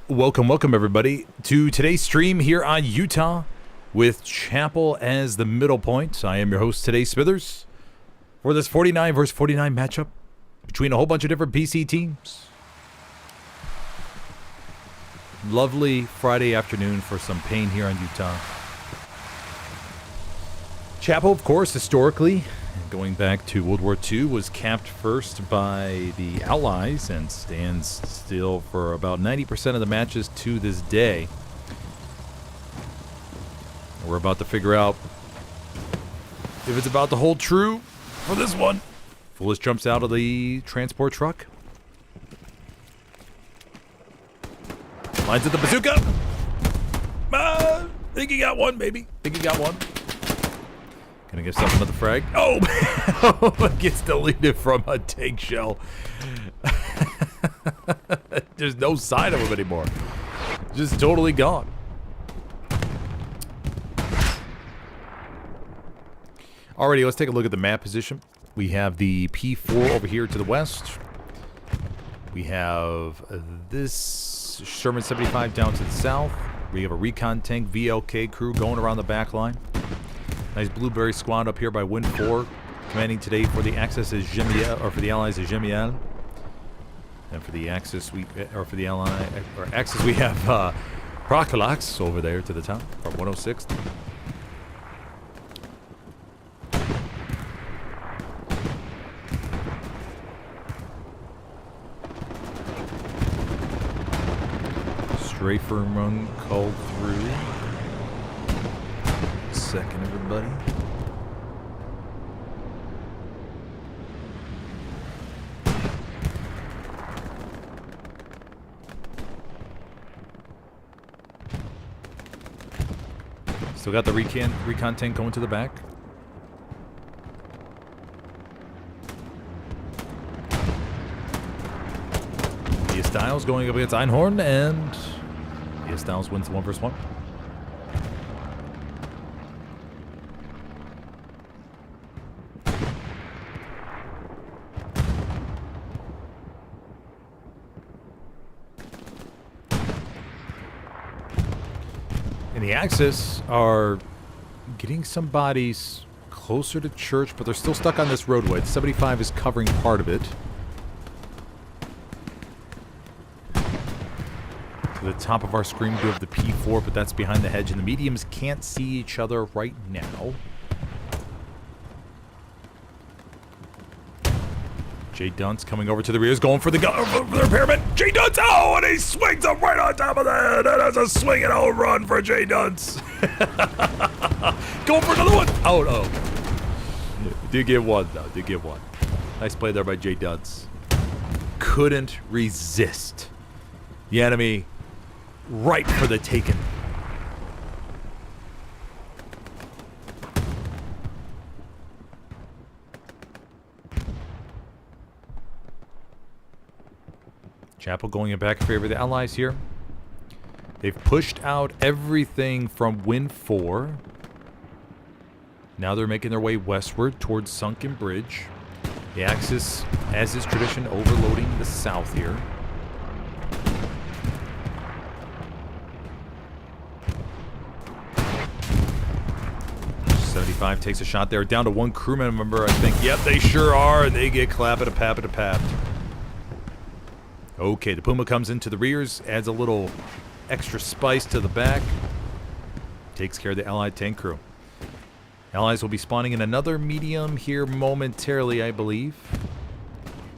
Welcome everybody to today's stream here on Utah with Chapel as the middle point. I am your host today, Smithers, for this 49 versus 49 matchup between a whole bunch of different PC teams. Lovely Friday afternoon for some pain here on Utah. Chapel, of course, historically, going back to World War II, was capped first by the Allies and stands still for about 90% of the matches to this day. We're about to figure out if it's about to hold true for this one. Foolish jumps out of the transport truck. Lines at the bazooka. Think he got one, baby. Think he got one. Gonna give something to the frag. Oh! It gets deleted from a tank shell. There's no sign of him anymore. Just totally gone. Alrighty, let's take a look at the map position. We have the P4 over here to the west. We have this Sherman 75 down to the south. We have a recon tank VLK crew going around the back line. Nice blueberry squad up here by Wind 4, commanding today for the Axis is Gemiel, or for the Allies is Gemiel. And for the Axis we Axis we have Procolax over there to the top from 106. Strafer run called through. Second, everybody. Still got the recon tank going to the back. Dia Styles going up against Einhorn, and Dia Styles wins the 1 vs 1. And the Axis are getting some bodies closer to church, but they're still stuck on this roadway. The 75 is covering part of it. To the top of our screen, we have the P4, but that's behind the hedge, and the mediums can't see each other right now. Jay Dunce coming over to the rear is going for the repairman. Jay Dunce, oh, and he swings up right on top of that. And that's a swing and a run for Jay Dunce. Going for another one. Oh, no. Did get one, though. Did get one. Nice play there by Jay Dunce. Couldn't resist the enemy right for the taken. Chapel going in back in favor of the Allies here. They've pushed out everything from Wind 4. Now they're making their way westward towards Sunken Bridge. The Axis, as is tradition, overloading the south here. .75 takes a shot there. Down to one crewman member, I think. Yep, they sure are, and they get clapped. Okay, the Puma comes into the rears, adds a little extra spice to the back. Takes care of the Allied tank crew. Allies will be spawning in another medium here momentarily, I believe.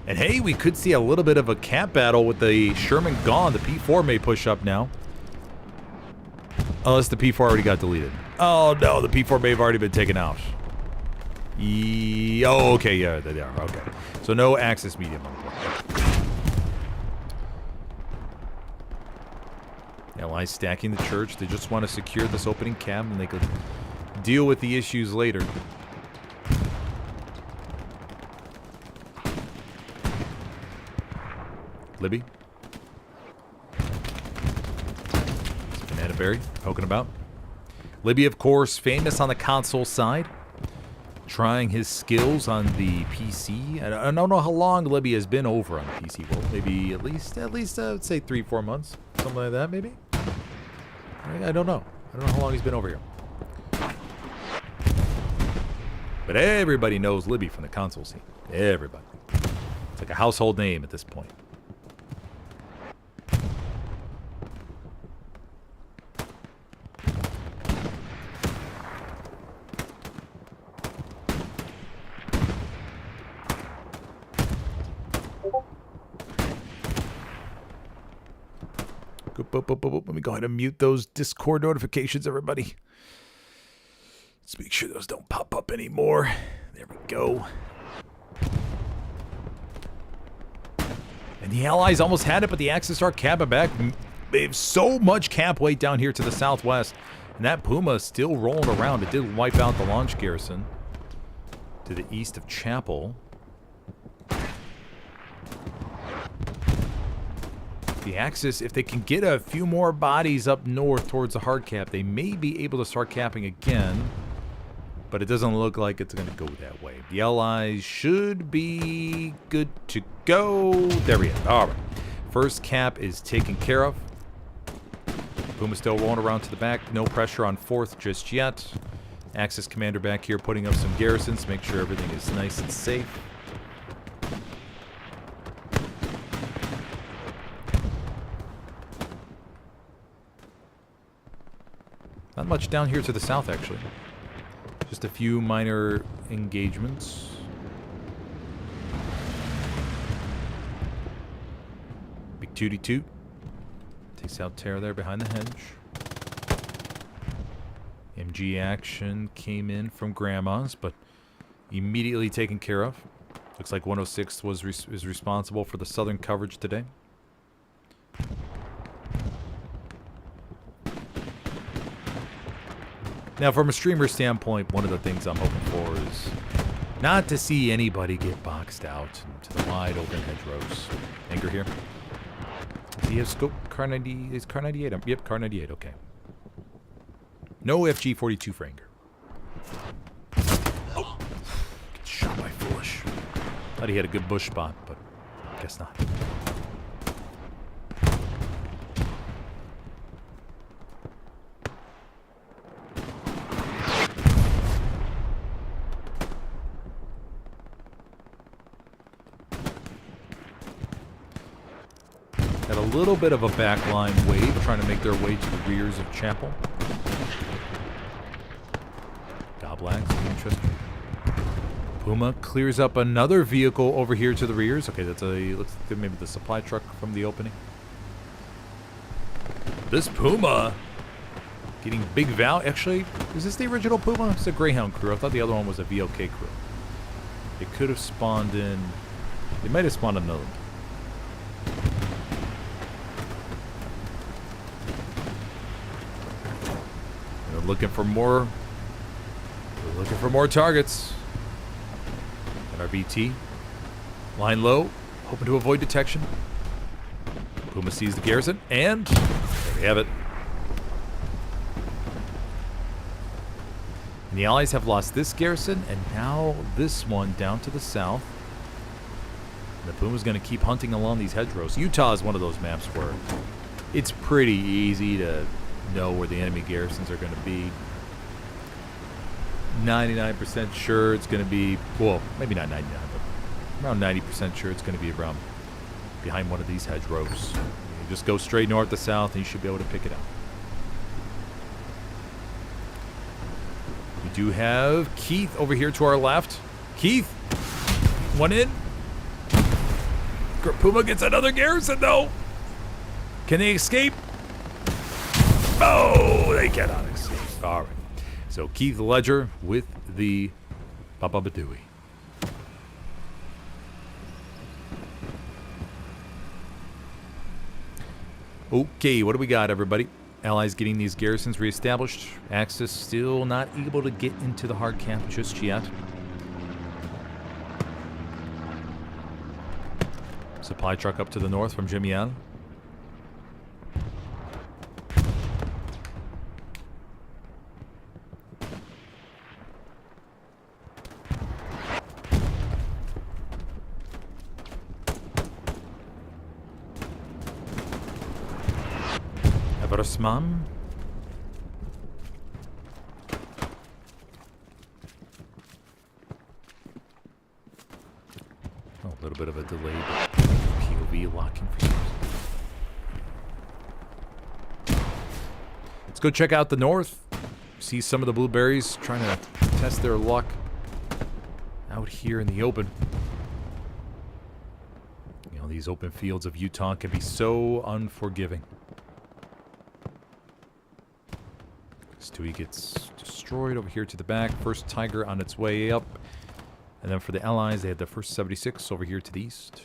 And hey, we could see a little bit of a cap battle with the Sherman gone. The P4 may push up now. Unless the P4 already got deleted. Oh no, the P4 may have already been taken out. Oh, okay, yeah, they are, okay. So no Axis medium on board. Allies stacking the church. They just want to secure this opening cab and they could deal with the issues later. Libby. Banana Berry poking about. Libby, of course, famous on the console side. Trying his skills on the PC. I don't know how long Libby has been over on the PC world. Maybe at least I would say 3-4 months. Something like that, maybe? I don't know. I don't know how long he's been over here. But everybody knows Libby from the console scene. Everybody. It's like a household name at this point. Let me go ahead and mute those Discord notifications, everybody. Let's make sure those don't pop up anymore. There we go. And the Allies almost had it, but the Axis are capping back. They have so much cap weight down here to the southwest. And that Puma is still rolling around. It did wipe out the launch garrison to the east of Chapel. The Axis, if they can get a few more bodies up north towards the hard cap, they may be able to start capping again. But it doesn't look like it's going to go that way. The Allies should be good to go. There we go. All right. First cap is taken care of. Puma still rolling around to the back. No pressure on 4th just yet. Axis commander back here putting up some garrisons. Make sure everything is nice and safe. Not much down here to the south, actually. Just a few minor engagements. Big tooty toot. Takes out Terra there behind the hedge. MG action came in from Grandma's, but immediately taken care of. Looks like 106 is responsible for the southern coverage today. Now, from a streamer standpoint, one of the things I'm hoping for is not to see anybody get boxed out to the wide open hedgerows. Anger here. Does he have scope? Car 90 is Car 98. Yep, Car 98. Okay. No FG42 for Anger. Oh, gets shot by Foolish. Thought he had a good bush spot, but guess not. A little bit of a backline wave trying to make their way to the rears of Chapel. Goblax, interesting. Puma clears up another vehicle over here to the rears. Okay, that's looks like maybe the supply truck from the opening. This Puma getting big value. Actually, is this the original Puma? It's a Greyhound crew. I thought the other one was a VOK crew. It could have spawned in. It might have spawned another. Looking for more. We're looking for more targets. At our BT. Line low. Hoping to avoid detection. Puma sees the garrison. And there we have it. And the Allies have lost this garrison. And now this one down to the south. And the Puma's going to keep hunting along these hedgerows. Utah is one of those maps where it's pretty easy to know where the enemy garrisons are going to be. 99% sure it's going to be, well, maybe not 99, but around 90% sure it's going to be around behind one of these hedgerows. You just go straight north to south and you should be able to pick it out. We do have Keith over here to our left. Keith, one in. Puma gets another garrison though. Can they escape? Oh, they cannot escape. All right. So Keith Ledger with the Baba Badooey. Okay, what do we got, everybody? Allies getting these garrisons reestablished. Axis still not able to get into the hard camp just yet. Supply truck up to the north from Jimian. Versman. Oh, a little bit of a delayed POV locking for some reason. Let's go check out the north. See some of the blueberries trying to test their luck out here in the open. You know, these open fields of Utah can be so unforgiving. Stewie gets destroyed over here to the back. First Tiger on its way up. And then for the Allies, they had the first 76 over here to the east.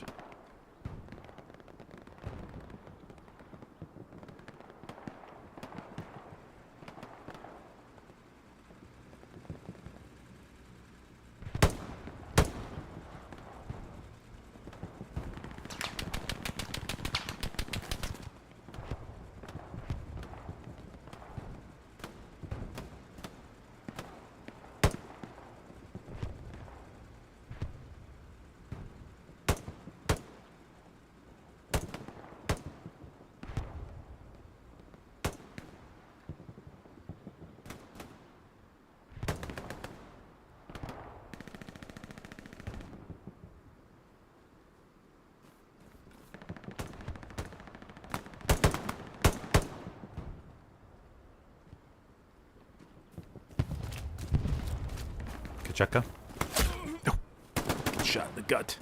Kachaka. No. Shot in the gut.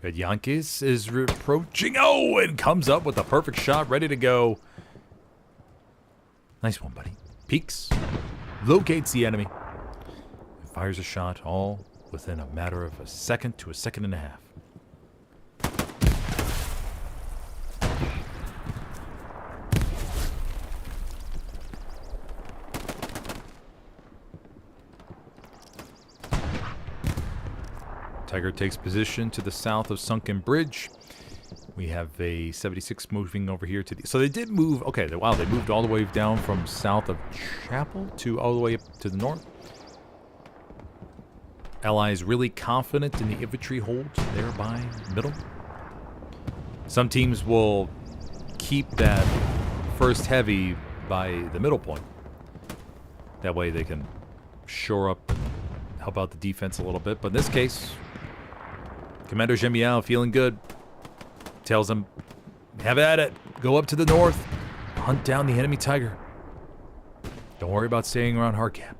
Good. Yankees is approaching. Oh, and comes up with a perfect shot, ready to go. Nice one, buddy. Peeks. Locates the enemy. And fires a shot all within a matter of a second to a second and a half. Tiger takes position to the south of Sunken Bridge. We have a 76 moving over here to the... So they did move... Okay, wow, they moved all the way down from south of Chapel to all the way up to the north. Allies really confident in the infantry hold there by middle. Some teams will keep that first heavy by the middle point. That way they can shore up and help out the defense a little bit. But in this case... Commander Gemiao feeling good. Tells him, have at it. Go up to the north. Hunt down the enemy Tiger. Don't worry about staying around Hardcap.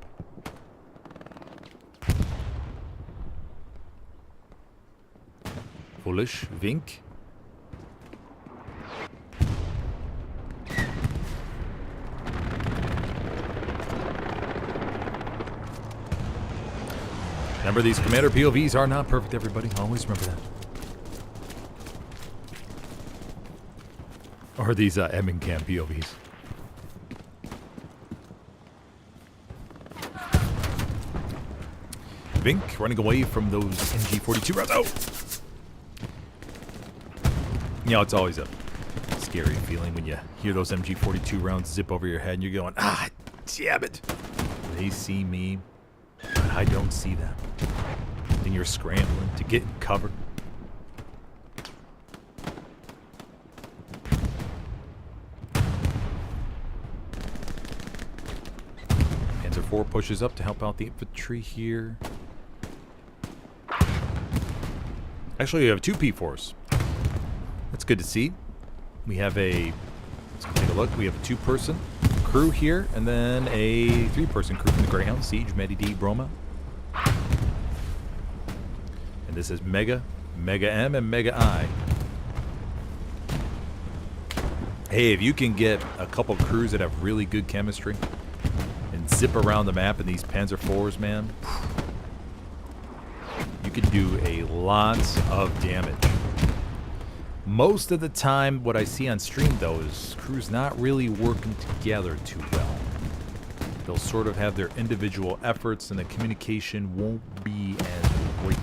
Foolish. Vink. Remember, these commander POVs are not perfect, everybody. Always remember that. Or these Emmingcam POVs. Vink running away from those MG42 rounds. Oh! You know, it's always a scary feeling when you hear those MG42 rounds zip over your head and you're going, ah, damn it. They see me, but I don't see them. Then you're scrambling to get covered. Panzer IV pushes up to help out the infantry here. Actually, we have two P4s. That's good to see. We have a... Let's take a look. We have a two-person crew here, and then a three-person crew from the Greyhound, Siege, Medi D, Broma. And this is Mega, Mega M, and Mega I. Hey, if you can get a couple crews that have really good chemistry and zip around the map in these Panzer IVs, man, you could do a lot of damage. Most of the time, what I see on stream, though, is crews not really working together too well. They'll sort of have their individual efforts, and the communication won't be as great.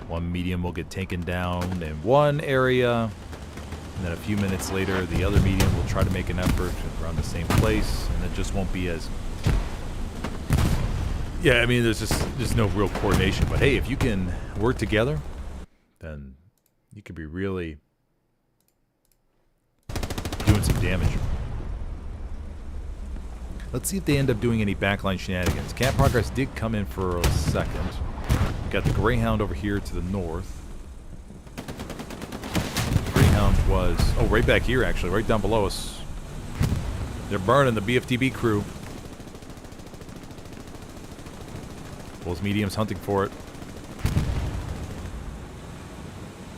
One medium will get taken down in one area, and then a few minutes later, the other medium will try to make an effort around the same place, and it just won't be as... Yeah, I mean, there's no real coordination. But hey, if you can work together, then you could be really doing some damage. Let's see if they end up doing any backline shenanigans. Cat Progress did come in for a second. We got the Greyhound over here to the north. Greyhound was... oh, right back here, actually. Right down below us. They're burning the BFTB crew. Those mediums hunting for it.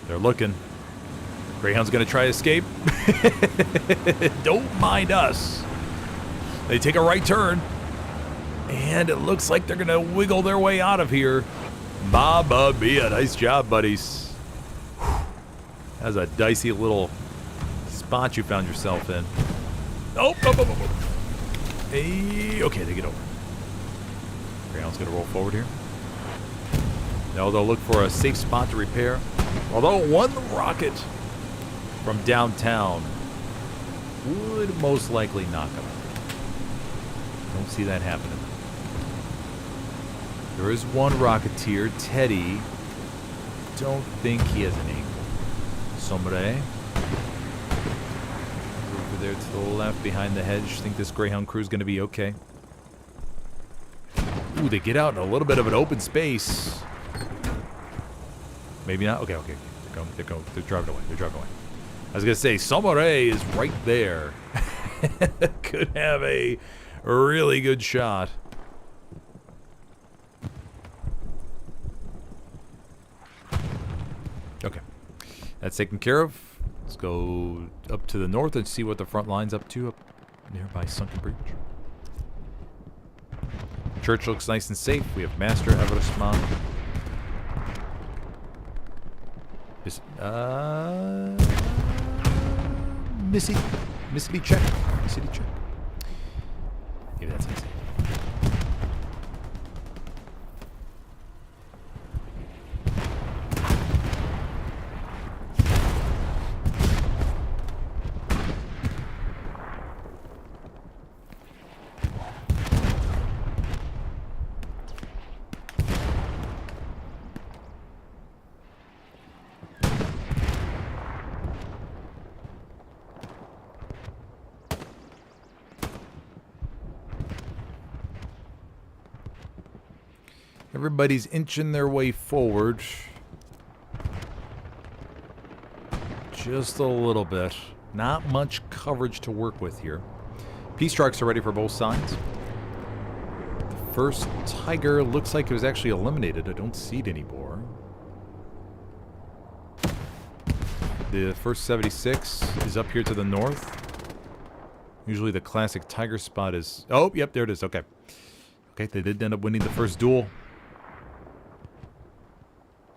They're looking. Greyhound's going to try to escape. Don't mind us. They take a right turn. And it looks like they're going to wiggle their way out of here. Mamma mia. Nice job, buddies. That's a dicey little spot you found yourself in. Oh, Hey, okay, they get over. Greyhound's going to roll forward here. Now they'll look for a safe spot to repair. Although one rocket from downtown would most likely knock them out. Don't see that happening. There is one Rocketeer, Teddy. Don't think he has an angle. Somebody. Over there to the left behind the hedge. Think this Greyhound crew is going to be okay. Ooh, they get out in a little bit of an open space. Maybe not. Okay. They're driving away. I was going to say, somebody is right there. Could have a really good shot. Okay. That's taken care of. Let's go up to the north and see what the front line's up to up nearby Sunken Bridge. Church looks nice and safe. We have Master Everestman. Mississippi check. Maybe that's it. Everybody's inching their way forward. Just a little bit. Not much coverage to work with here. Peace strikes are ready for both sides. The first Tiger looks like it was actually eliminated. I don't see it anymore. The first 76 is up here to the north. Usually the classic Tiger spot is... oh, yep, there it is. Okay. Okay, they did end up winning the first duel.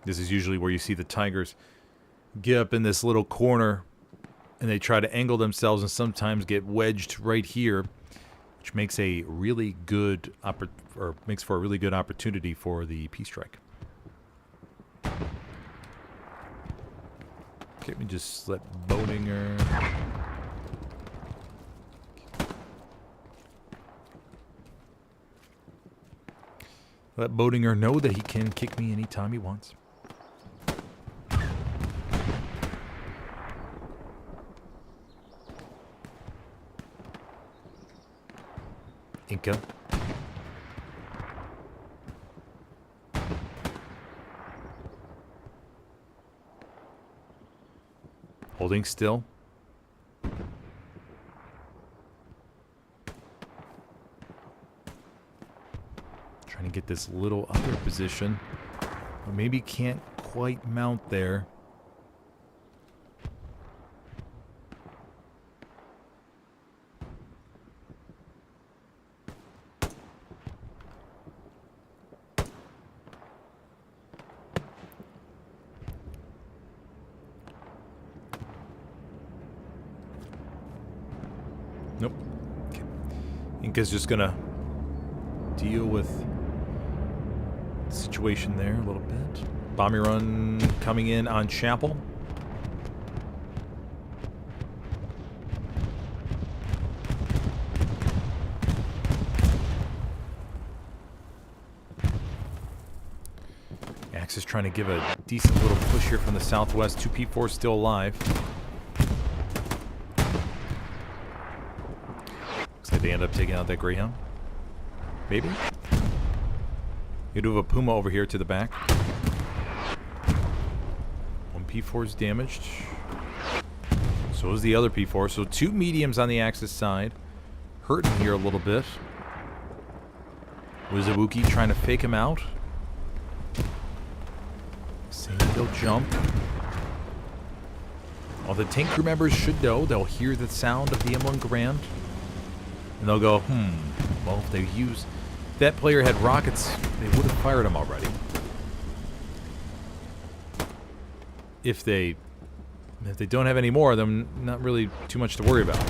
This is usually where you see the Tigers get up in this little corner and they try to angle themselves and sometimes get wedged right here, which makes a really good makes for a really good opportunity for the Peace strike. Okay, let me just let Boedinger. Let Boedinger know that he can kick me anytime he wants. Inca. Holding still. Trying to get this little other position. Or maybe can't quite mount there. Nope. Okay. Inca's just gonna deal with the situation there a little bit. Bombing run coming in on Chapel. Axis trying to give a decent little push here from the southwest. 2 P4s still alive. Looks like they end up taking out that Greyhound. Maybe? You do have a Puma over here to the back. 1 P4 is damaged. So is the other P4. So 2 mediums on the Axis side. Hurting here a little bit. Wizabuki trying to fake him out. Saying he'll jump. All the tank crew members should know. They'll hear the sound of the M1 Garand. And they'll go, well, if they use... If that player had rockets, they would have fired him already. If they don't have any more of them, not really too much to worry about.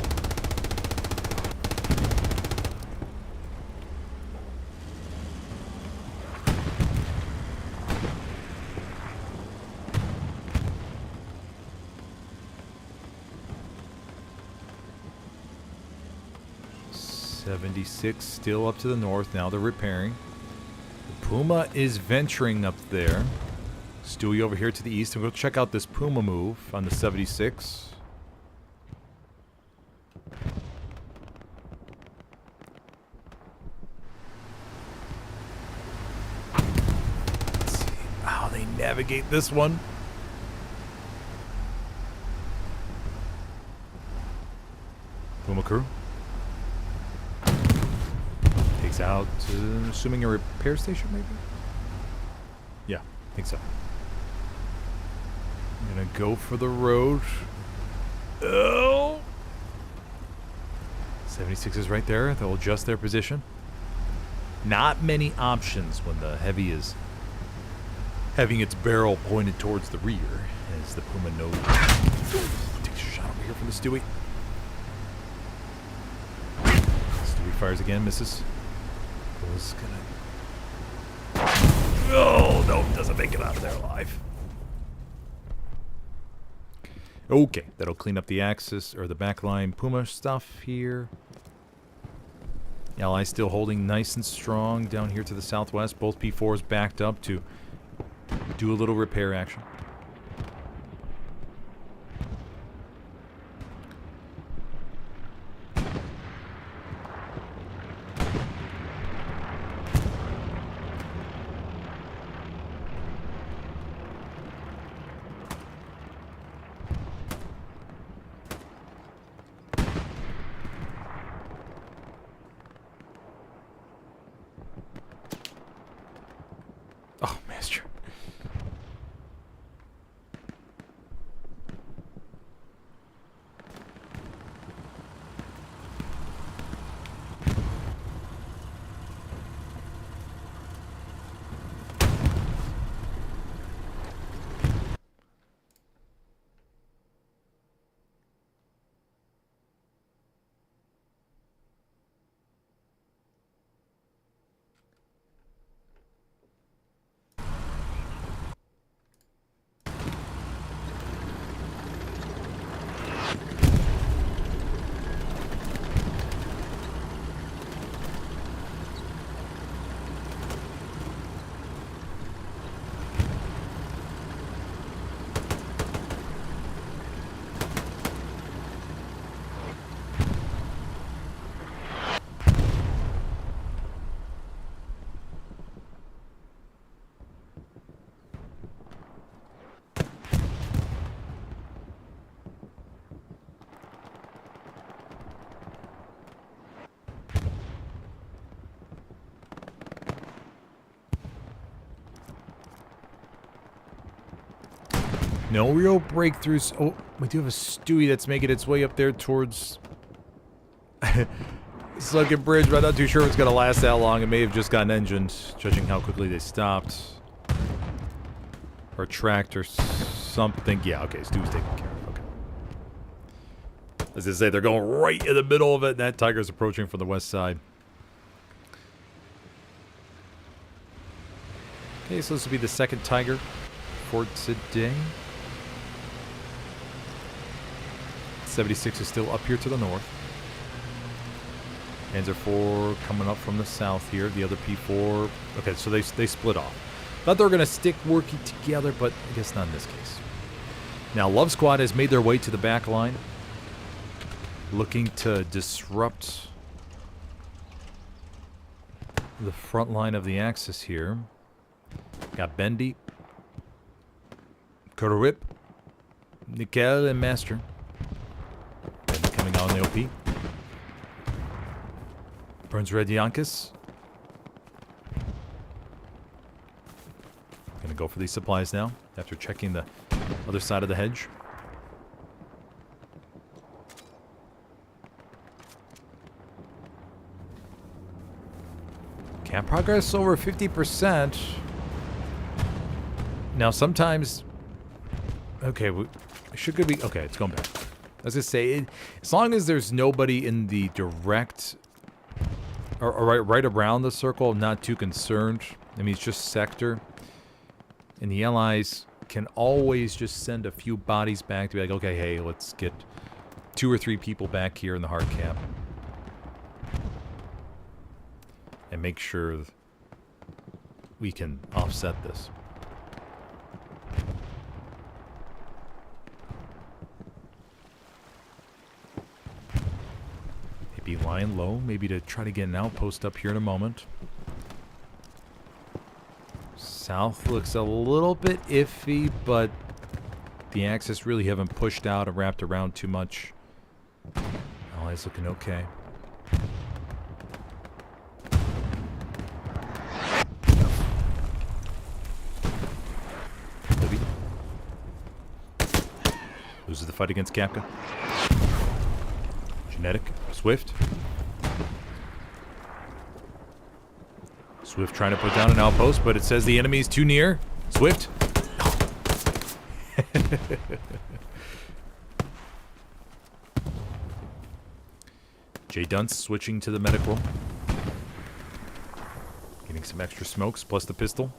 .76 still up to the north. Now they're repairing. The Puma is venturing up there. Stewie over here to the east. And we'll check out this Puma move on the 76. Let's see how they navigate this one. Puma crew. Takes out, assuming a repair station maybe? Yeah, I think so. I'm gonna go for the road. Oh! 76 is right there. They'll adjust their position. Not many options when the heavy is having its barrel pointed towards the rear, as the Puma knows. Takes a shot over here from the Stewie. Stewie fires again, misses. Was gonna... Oh, no, doesn't make it out of there alive. Okay, that'll clean up the Axis, or the backline Puma stuff here. Ally still holding nice and strong down here to the southwest. Both P4s backed up to do a little repair action. Oh, master. No real breakthroughs. Oh, we do have a Stewie that's making its way up there towards Sunken Bridge, but I'm not too sure it's going to last that long. It may have just gotten engined, judging how quickly they stopped. Or tracked or something. Yeah, okay, Stewie's taken care of. Okay. As I say, they're going right in the middle of it, and that Tiger's approaching from the west side. Okay, so this will be the second Tiger for today. 76 is still up here to the north. Panzer 4 coming up from the south here. The other P4. Okay, so they split off. Thought they were going to stick working together, but I guess not in this case. Now, Love Squad has made their way to the back line, looking to disrupt the front line of the Axis here. Got Bendy, Kurwip, Nikel, and Master. Bendy coming out on the OP. Burns Red Yankus. Gonna go for these supplies now, after checking the other side of the hedge. Camp progress over 50%. Now, sometimes... Okay, should be... Okay, it's going back. I was going to say, as long as there's nobody in the direct... Or right around the circle, I'm not too concerned. I mean, it's just sector. And the Allies can always just send a few bodies back to be like, okay, hey, let's get 2 or 3 people back here in the hard cap. And make sure we can offset this. Maybe lying low, maybe to try to get an outpost up here in a moment. South looks a little bit iffy, but the Axis really haven't pushed out or wrapped around too much. Allies looking okay. Libby loses the fight against Kapka. Genetic. Swift. Swift trying to put down an outpost, but it says the enemy's too near. Swift. Jay Dunce switching to the medic role. Getting some extra smokes, plus the pistol.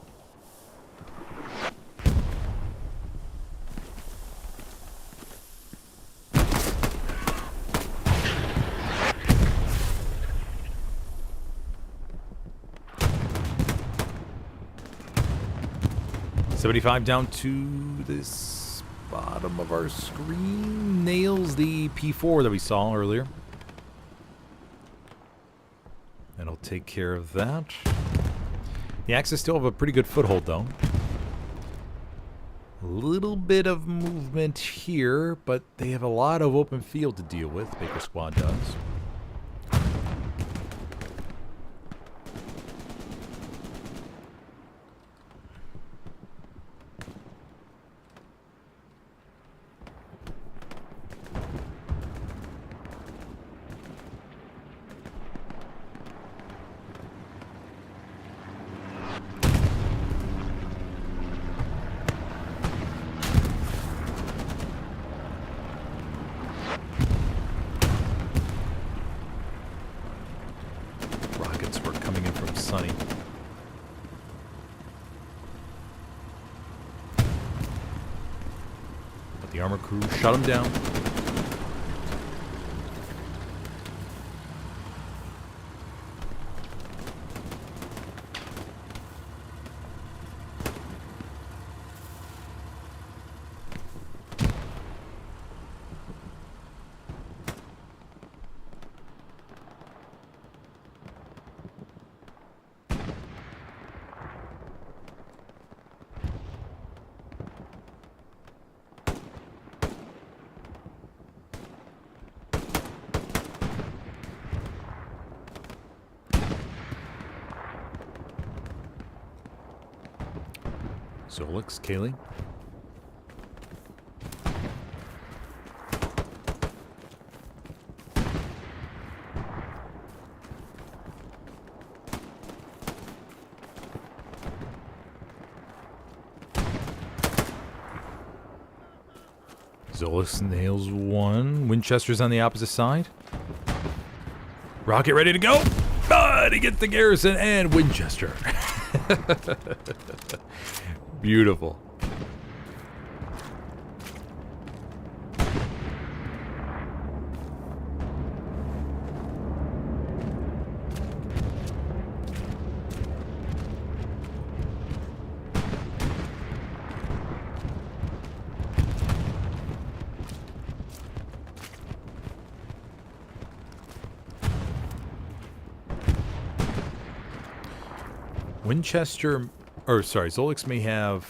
$75 down to this bottom of our screen. Nails the P4 that we saw earlier. That'll take care of that. The Axis still have a pretty good foothold, though. A little bit of movement here, but they have a lot of open field to deal with. Baker Squad does. The armor crew shut him down. Zolix, Kaylee. Zolix nails one. Winchester's on the opposite side. Rocket ready to go. But he gets the garrison and Winchester. Beautiful. Winchester, or sorry, Zolix may have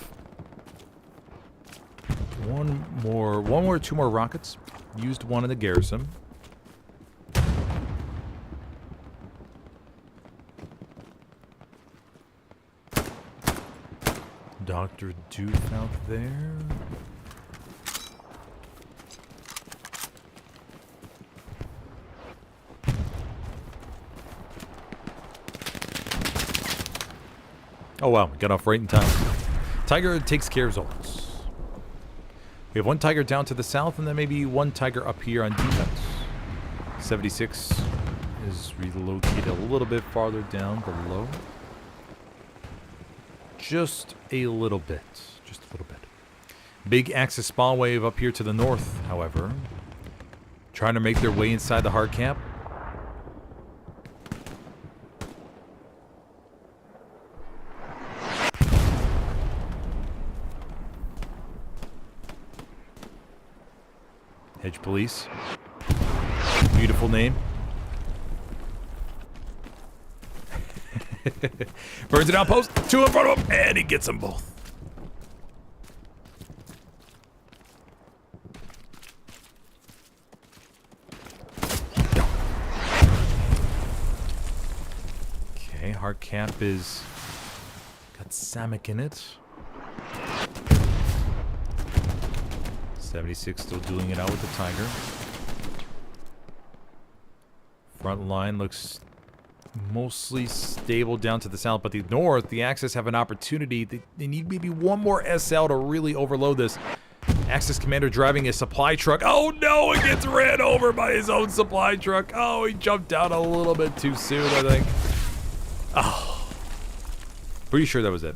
two more rockets. Used one in the garrison. Dr. Doof out there. Oh wow, we got off right in time. Tiger takes care of Zolix. We have one Tiger down to the south and then maybe one Tiger up here on defense. 76 is relocated a little bit farther down below. Just a little bit. Just a little bit. Big Axis spawn wave up here to the north, however. Trying to make their way inside the hard cap. Hedge Police. Beautiful name. Burns an outpost. Two in front of him. And he gets them both. Okay, hard cap is got Samek in it. 76 still dueling it out with the Tiger. Front line looks mostly stable down to the south, but the north, the Axis have an opportunity. They need maybe one more SL to really overload this. Axis commander driving a supply truck. Oh no, it gets ran over by his own supply truck. Oh, he jumped out a little bit too soon, I think. Oh, pretty sure that was it.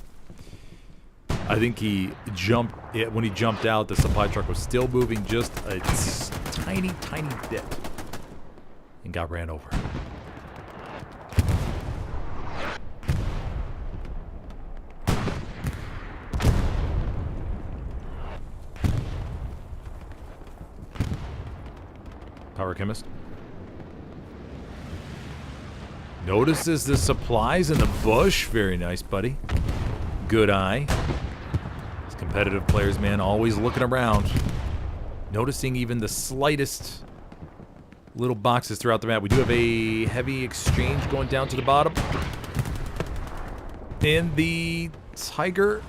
I think he jumped, when he jumped out, the supply truck was still moving just a tiny, tiny bit and got ran over. Power chemist. Notices the supplies in the bush. Very nice, buddy. Good eye. These competitive players, man, always looking around. Noticing even the slightest little boxes throughout the map. We do have a heavy exchange going down to the bottom. And the Tiger.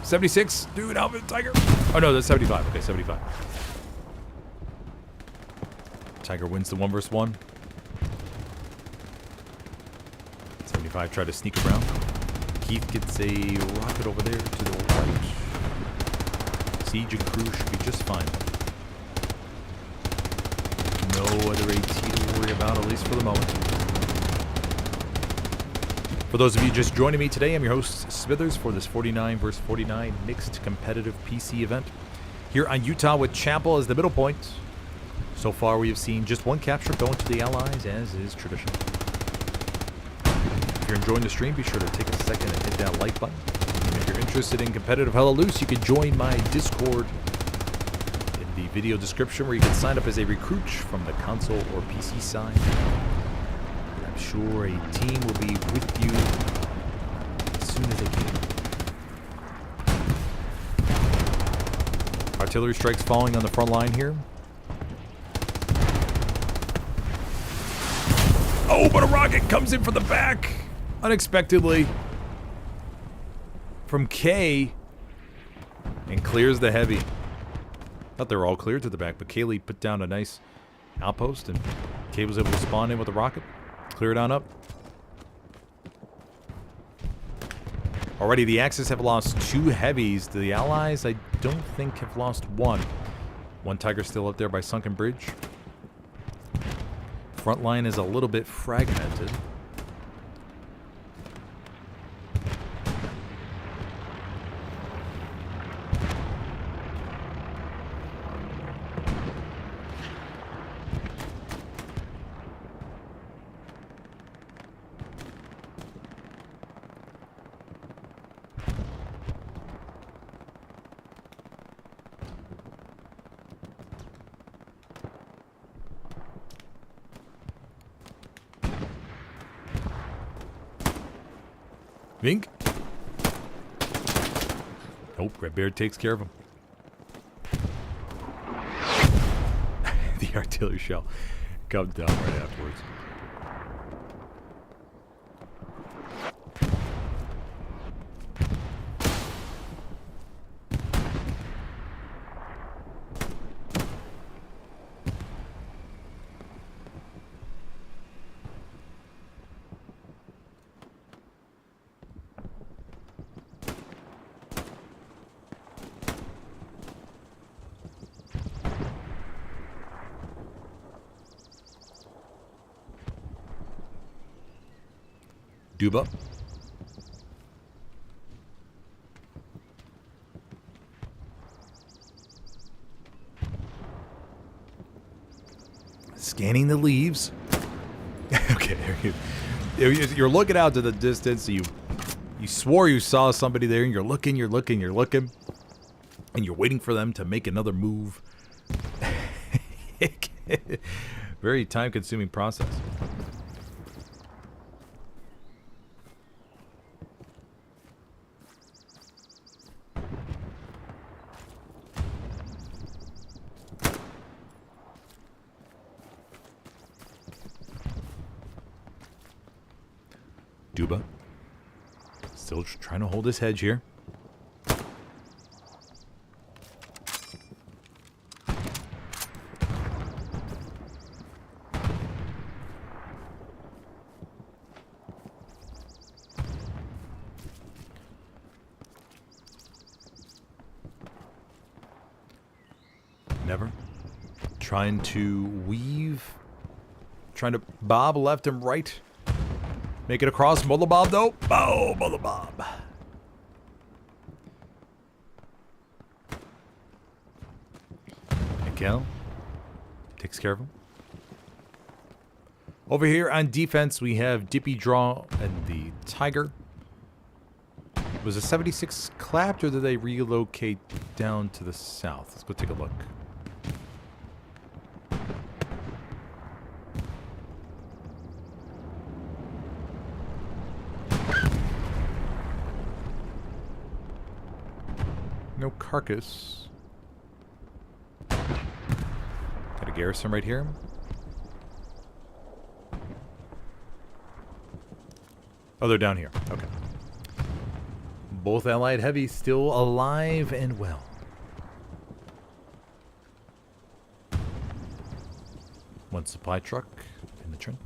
76. Dude, Alvin Tiger. Oh, no, that's 75. Okay, 75. Tiger wins the 1 versus 1. 75 try to sneak around. Keith gets a rocket over there to the right. Siege and crew should be just fine. No other AT to worry about, at least for the moment. For those of you just joining me today, I'm your host, Smithers, for this 49 vs 49 mixed competitive PC event. Here on Utah with Chapel as the middle point. So far, we have seen just one capture going to the Allies, as is tradition. If you're enjoying the stream, be sure to take a second and hit that like button. And if you're interested in competitive Hell Loose, you can join my Discord in the video description, where you can sign up as a recruit from the console or PC side. And I'm sure a team will be with you as soon as they can. Artillery strikes falling on the front line here. Oh, but a rocket comes in from the back, unexpectedly, from K, and clears the heavy. Thought they were all cleared to the back, but Kaylee put down a nice outpost, and K was able to spawn in with a rocket, clear it on up. Already, the Axis have lost 2 heavies. The Allies, I don't think, have lost 1. One Tiger still up there by Sunken Bridge. Front line is a little bit fragmented. Vink. Nope, Red Bear takes care of him. The artillery shell comes down right afterwards. Duba. Scanning the leaves. Okay, you're looking out to the distance. You swore you saw somebody there, and you're looking, and you're waiting for them to make another move. Very time-consuming process. Duba. Still trying to hold his hedge here. Never. Trying to weave. Trying to bob left and right. Make it across. Mother Bob, though. Oh, Mother Bob. Miguel takes care of him. Over here on defense, we have Dippy Draw and the Tiger. Was the 76 clapped, or did they relocate down to the south? Let's go take a look. No carcass. Got a garrison right here. Oh, they're down here. Okay. Both Allied heavies still alive and well. One supply truck in the trench.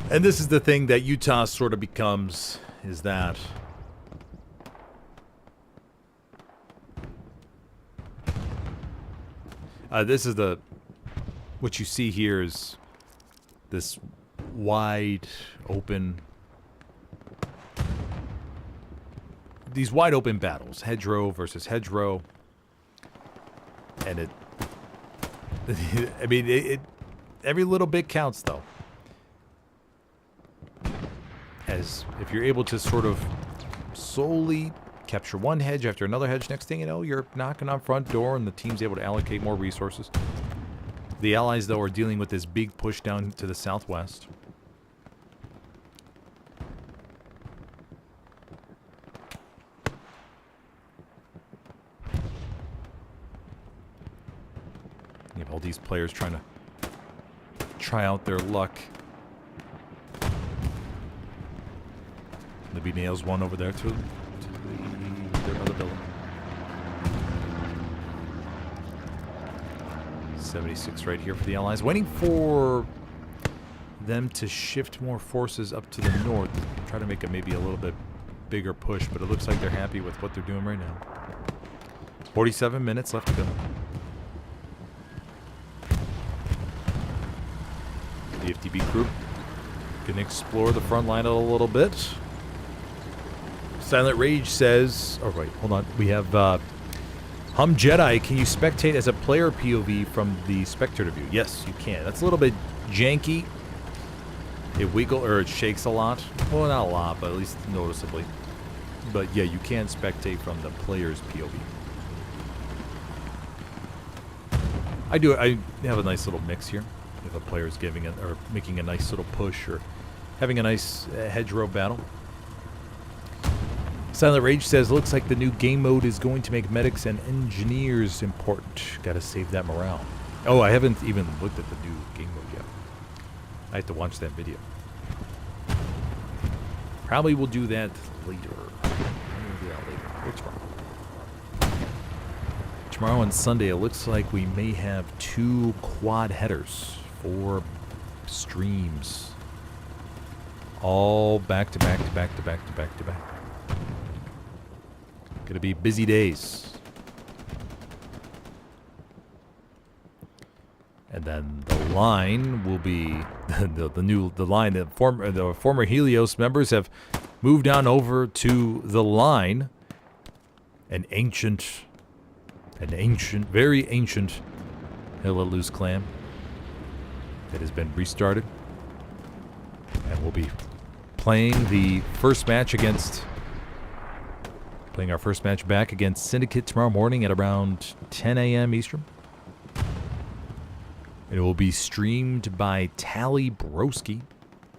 And this is the thing that Utah sort of becomes, is that this is the, what you see here is this wide open, these wide open battles, hedgerow versus hedgerow. And it, I mean, it every little bit counts though. As if you're able to sort of solely capture one hedge after another hedge, next thing you know, you're knocking on front door and the team's able to allocate more resources. The Allies, though, are dealing with this big push down to the southwest. You have all these players trying to try out their luck. Libby nails one over there to their other building. 76 right here for the Allies. Waiting for them to shift more forces up to the north. Try to make a maybe a little bit bigger push, but it looks like they're happy with what they're doing right now. 47 minutes left to go. The FTB group can explore the front line a little bit. Silent Rage says, oh wait, hold on. We have Hum Jedi. Can you spectate as a player POV from the spectator view? Yes, you can. That's a little bit janky. It it shakes a lot. Well, not a lot, but at least noticeably. But yeah, you can spectate from the player's POV. I have a nice little mix here. If a player is giving it or making a nice little push or having a nice hedgerow battle. Silent Rage says, looks like the new game mode is going to make medics and engineers important. Gotta save that morale. Oh, I haven't even looked at the new game mode yet. I have to watch that video. Probably will do that later. Or tomorrow. Tomorrow and Sunday, it looks like we may have 2 quad headers for streams. All back to back to back to back to back to back. Gonna be busy days. And then the line will be the former Helios members have moved on over to the line. An ancient, very ancient Helios clan that has been restarted. And we'll be playing our first match back against Syndicate tomorrow morning at around 10 a.m. Eastern. It will be streamed by Tally Broski.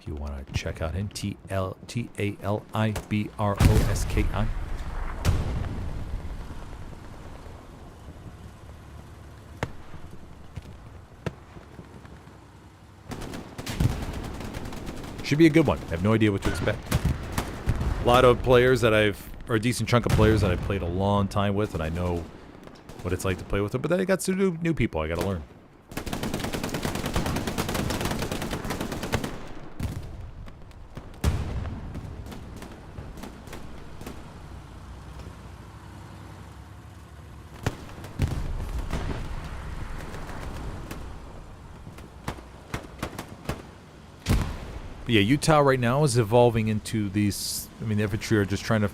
If you want to check out him, TALIBROSKI. Should be a good one. I have no idea what to expect. A lot of players or a decent chunk of players that I've played a long time with, and I know what it's like to play with them. But then I got some new people I got to learn. But yeah, Utah right now is evolving into these. I mean, the infantry are just trying to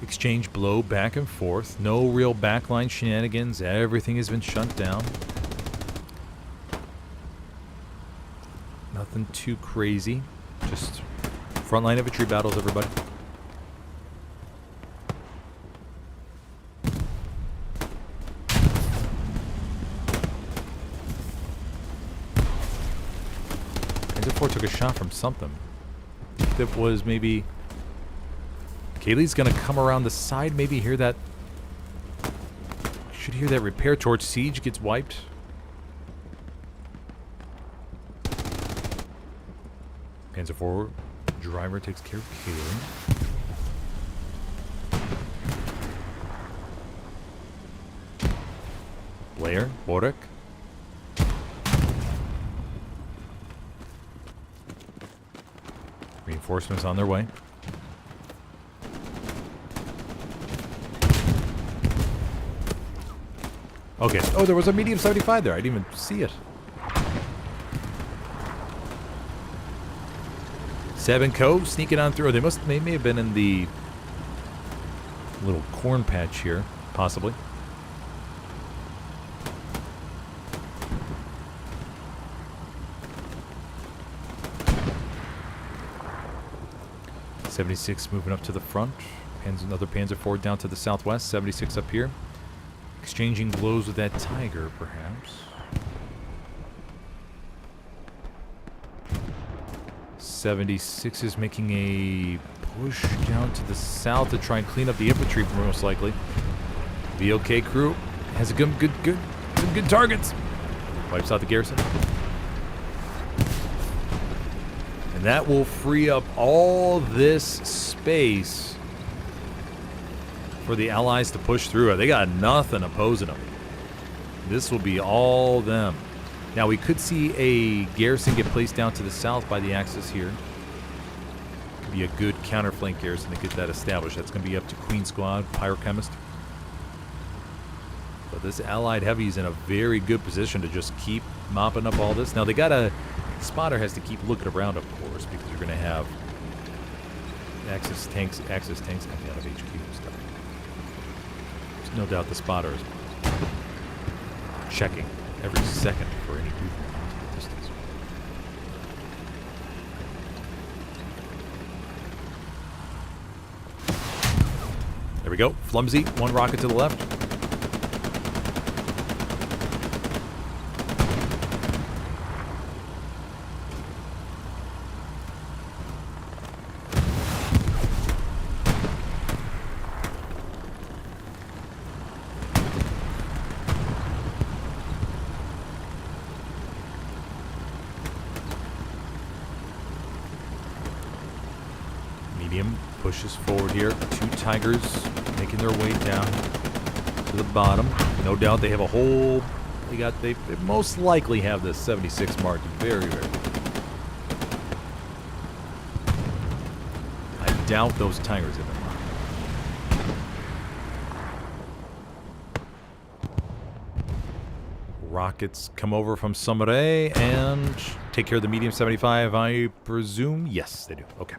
exchange blow back and forth. No real backline shenanigans. Everything has been shut down. Nothing too crazy. Just frontline infantry battles, everybody. Took a shot from something. That was maybe Kaylee's gonna come around the side, maybe hear that. Should hear that repair torch. Siege gets wiped. Panzer IV driver takes care of Kaylee. Blair, Boric. Reinforcements on their way. Okay. Oh, there was a medium 75 there. I didn't even see it. 7 Co sneaking on through. They may have been in the little corn patch here, possibly. '76 moving up to the front. Another Panzer IV down to the southwest. 76 up here. Exchanging blows with that Tiger, perhaps. 76 is making a push down to the south to try and clean up the infantry, most likely. VOK crew has some good targets. Wipes out the garrison. And that will free up all this space for the Allies to push through. They got nothing opposing them. This will be all them. Now, we could see a garrison get placed down to the south by the Axis here. Could be a good counterflank garrison to get that established. That's going to be up to Queen Squad, Pyrochemist. But this Allied heavy is in a very good position to just keep mopping up all this. Now, they got a... Spotter has to keep looking around, of course, because you're going to have Axis tanks coming out of HQ and stuff. There's no doubt the spotter is checking every second for any movement into the distance. There we go. Flumsy, 1 rocket to the left. Medium pushes forward here. 2 Tigers making their way down to the bottom. No doubt they have a whole... They most likely have the 76 marked very, very good. I doubt those Tigers have been marked. Rockets come over from Sombre and take care of the medium 75, I presume? Yes, they do. Okay.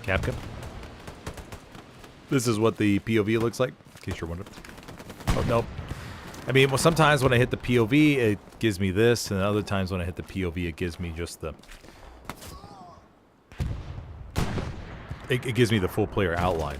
Capcom. This is what the POV looks like, in case you're wondering. Oh, nope. I mean, well, sometimes when I hit the POV, it gives me this, and other times when I hit the POV, it gives me just the... It gives me the full player outline.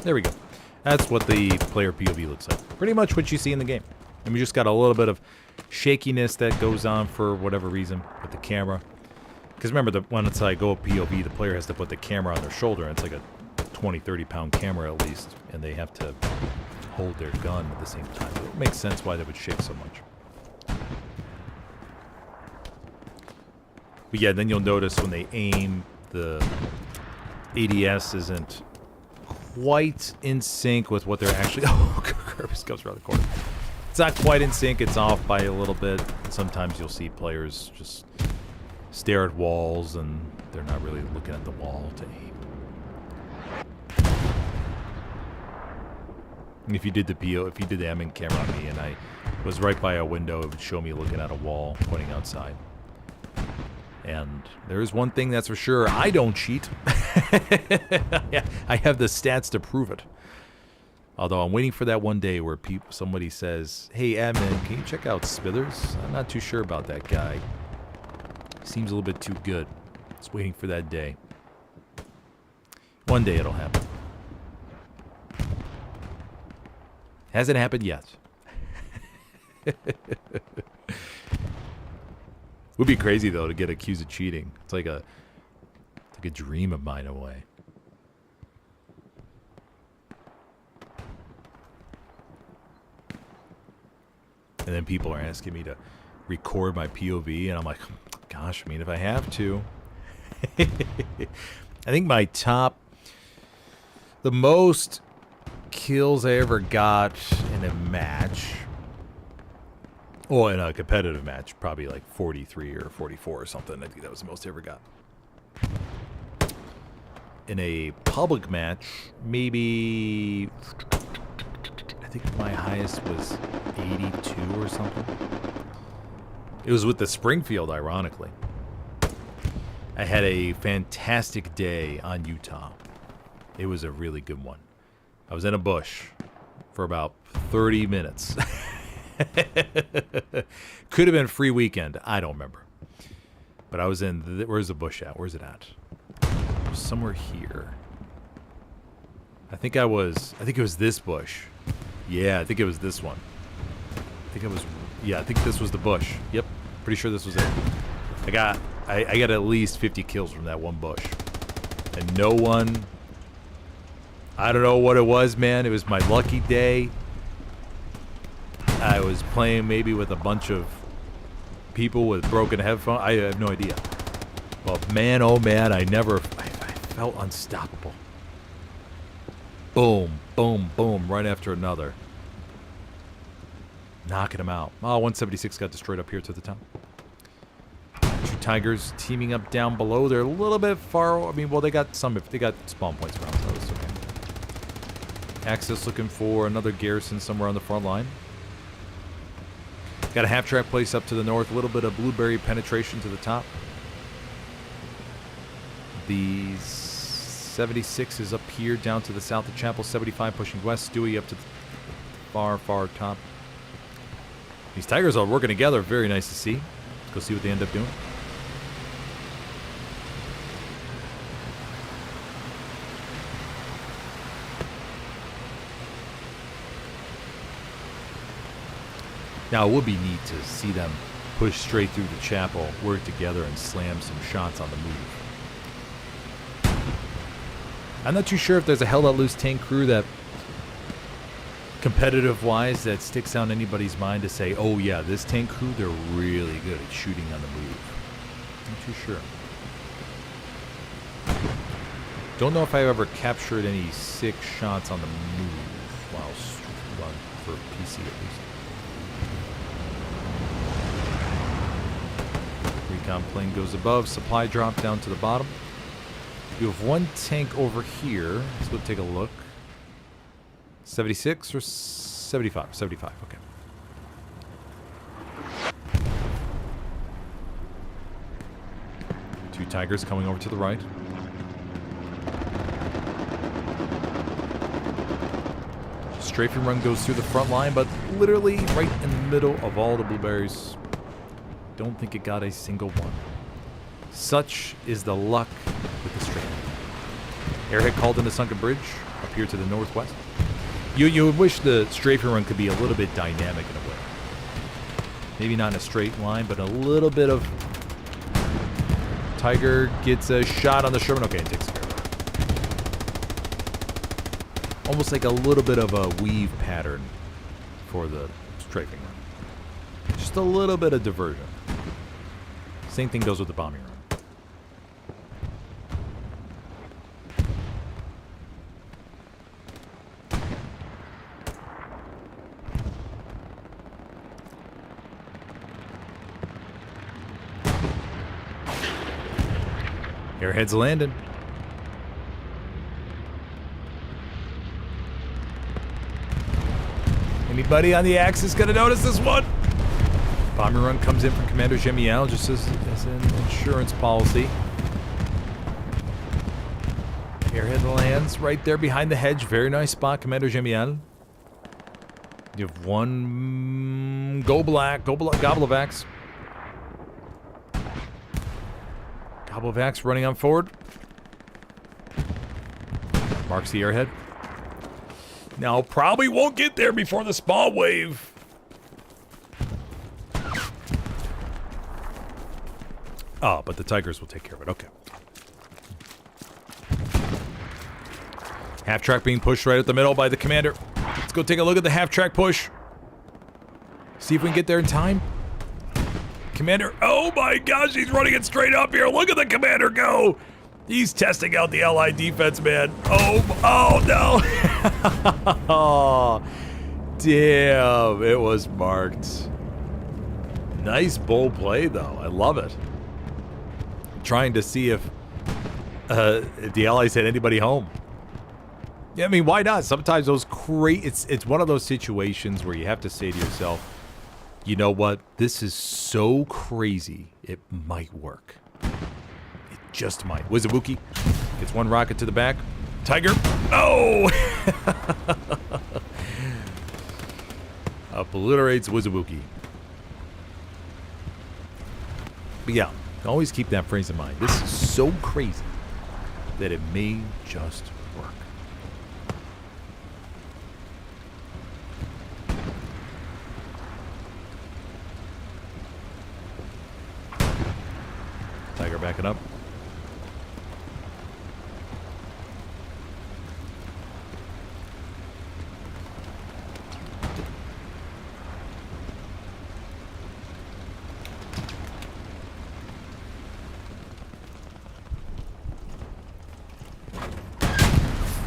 There we go. That's what the player POV looks like. Pretty much what you see in the game. And we just got a little bit of shakiness that goes on for whatever reason with the camera. Because remember, when it's like go POV, the player has to put the camera on their shoulder. And it's like a 20, 30-pound camera at least. And they have to hold their gun at the same time. So it makes sense why they would shake so much. But yeah, then you'll notice when they aim, the ADS isn't quite in sync with what they're actually... Oh, Kirby's comes around the corner. It's not quite in sync. It's off by a little bit. Sometimes you'll see players just stare at walls and they're not really looking at the wall to aim. And if you did the aiming camera on me and I was right by a window, it would show me looking at a wall pointing outside. And there's one thing that's for sure, I don't cheat. I have the stats to prove it. Although I'm waiting for that one day where somebody says, hey, admin, can you check out Smithers? I'm not too sure about that guy. Seems a little bit too good. Just waiting for that day. One day it'll happen. Hasn't happened yet. Would be crazy though to get accused of cheating. It's like a dream of mine in a way. And then people are asking me to record my POV, and I'm like, gosh, I mean, if I have to. I think the most kills I ever got in a match, well, in a competitive match, probably like 43 or 44 or something. I think that was the most I ever got. In a public match, maybe, I think my highest was 82 or something. It was with the Springfield, ironically. I had a fantastic day on Utah. It was a really good one. I was in a bush for about 30 minutes. Could have been free weekend. I don't remember. But I was in... where's the bush at? Where's it at? It was somewhere here. I think it was this bush. Yeah, I think it was this one. I think this was the bush. Yep. Pretty sure this was it. I got at least 50 kills from that one bush. And no one... I don't know what it was, man. It was my lucky day. I was playing maybe with a bunch of people with broken headphones. I have no idea. But man, oh man, I felt unstoppable. Boom, boom, boom, right after another. Knocking them out. Oh, 176 got destroyed up here to the top. 2 Tigers teaming up down below. They're a little bit far. I mean, well, they got spawn points around, so it's okay. Axis looking for another garrison somewhere on the front line. Got a half-track place up to the north. A little bit of blueberry penetration to the top. The 76 is up here down to the south of Chapel. 75 pushing west. Stewie up to the far, far top. These Tigers are working together. Very nice to see. Let's go see what they end up doing. Now, it would be neat to see them push straight through the chapel, work together, and slam some shots on the move. I'm not too sure if there's a held out loose tank crew that, competitive-wise, that sticks out in anybody's mind to say, oh yeah, this tank crew, they're really good at shooting on the move. Not too sure. Don't know if I've ever captured any sick shots on the move while run for PC at least. Recon plane goes above, supply drop down to the bottom. You have one tank over here. Let's go take a look. 76 or 75? 75, okay. Two Tigers coming over to the right. Strafing run goes through the front line, but literally right in the middle of all the blueberries. Don't think it got a single one. Such is the luck with the strafing. Airhead called into Sunken Bridge up here to the northwest. You would wish the strafing run could be a little bit dynamic in a way. Maybe not in a straight line, but a little bit of... Tiger gets a shot on the Sherman. Okay, it takes care of it. Almost like a little bit of a weave pattern for the strafing run. Just a little bit of diversion. Same thing goes with the bombing run. Airheads landing. Anybody on the Axis gonna notice this one? Bombing run comes in from Commander Gemiel just as an insurance policy. Airhead lands right there behind the hedge. Very nice spot, Commander Gemiel. You have one Gobblevax. Gobblevax running on forward. Marks the airhead. Now, probably won't get there before the spawn wave. Oh, but the Tigers will take care of it. Okay. Half-track being pushed right at the middle by the commander. Let's go take a look at the half-track push. See if we can get there in time. Commander, oh my gosh, he's running it straight up here. Look at the commander go. He's testing out the Allied defense, man. Oh no. Oh, damn, it was marked. Nice bold play, though. I love it. Trying to see if the Allies had anybody home. Yeah, I mean, why not? Sometimes those it's one of those situations where you have to say to yourself, you know what? This is so crazy, it might work. It just might. Wizabuki gets one rocket to the back. Tiger. Oh! Obliterates Wizabuki. But yeah, always keep that phrase in mind. This is so crazy that it may just work. Tiger backing up.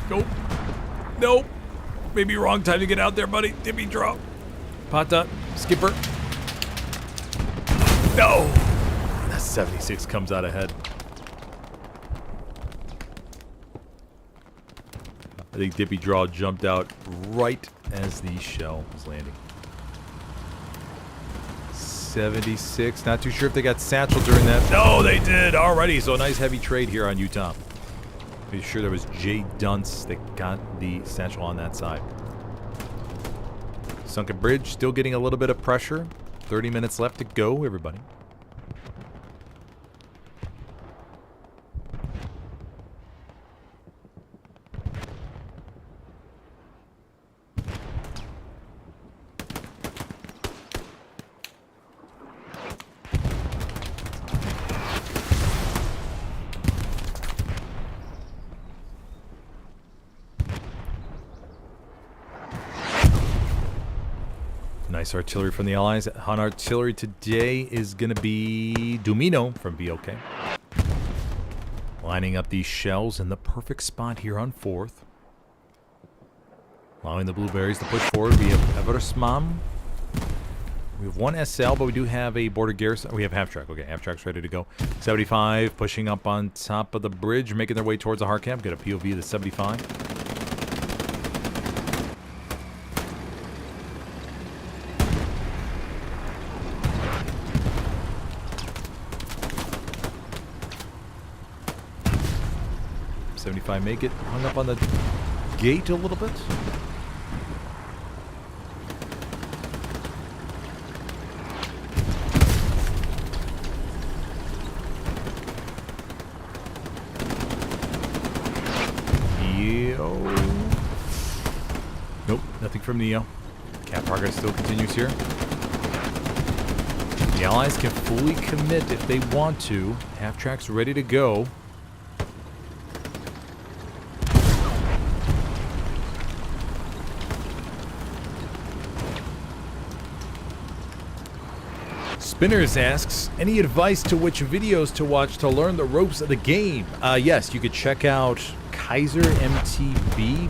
Nope. Nope. Maybe wrong time to get out there, buddy. Dimmy drop. Pata. Skipper. No. 76 comes out ahead. I think Dippy Draw jumped out right as the shell was landing. 76. Not too sure if they got satchel during that. No, they did. Alrighty, so a nice heavy trade here on Utah. Pretty sure there was Jay Dunce that got the satchel on that side. Sunken Bridge still getting a little bit of pressure. 30 minutes left to go, everybody. Nice artillery from the Allies. On artillery today is going to be Dumino from VOK. Lining up these shells in the perfect spot here on 4th. Allowing the blueberries to push forward. We have Eversmam. We have one SL, but we do have a border garrison. We have half-track. Okay, half-track's ready to go. 75 pushing up on top of the bridge, making their way towards the hard camp. Got a POV of the 75. Make it hung up on the gate a little bit. Nope, nothing from Neo. Cap progress still continues here. The Allies can fully commit if they want to. Half-track's ready to go. Spinners asks, any advice to which videos to watch to learn the ropes of the game? Yes, you could check out Kaiser MTB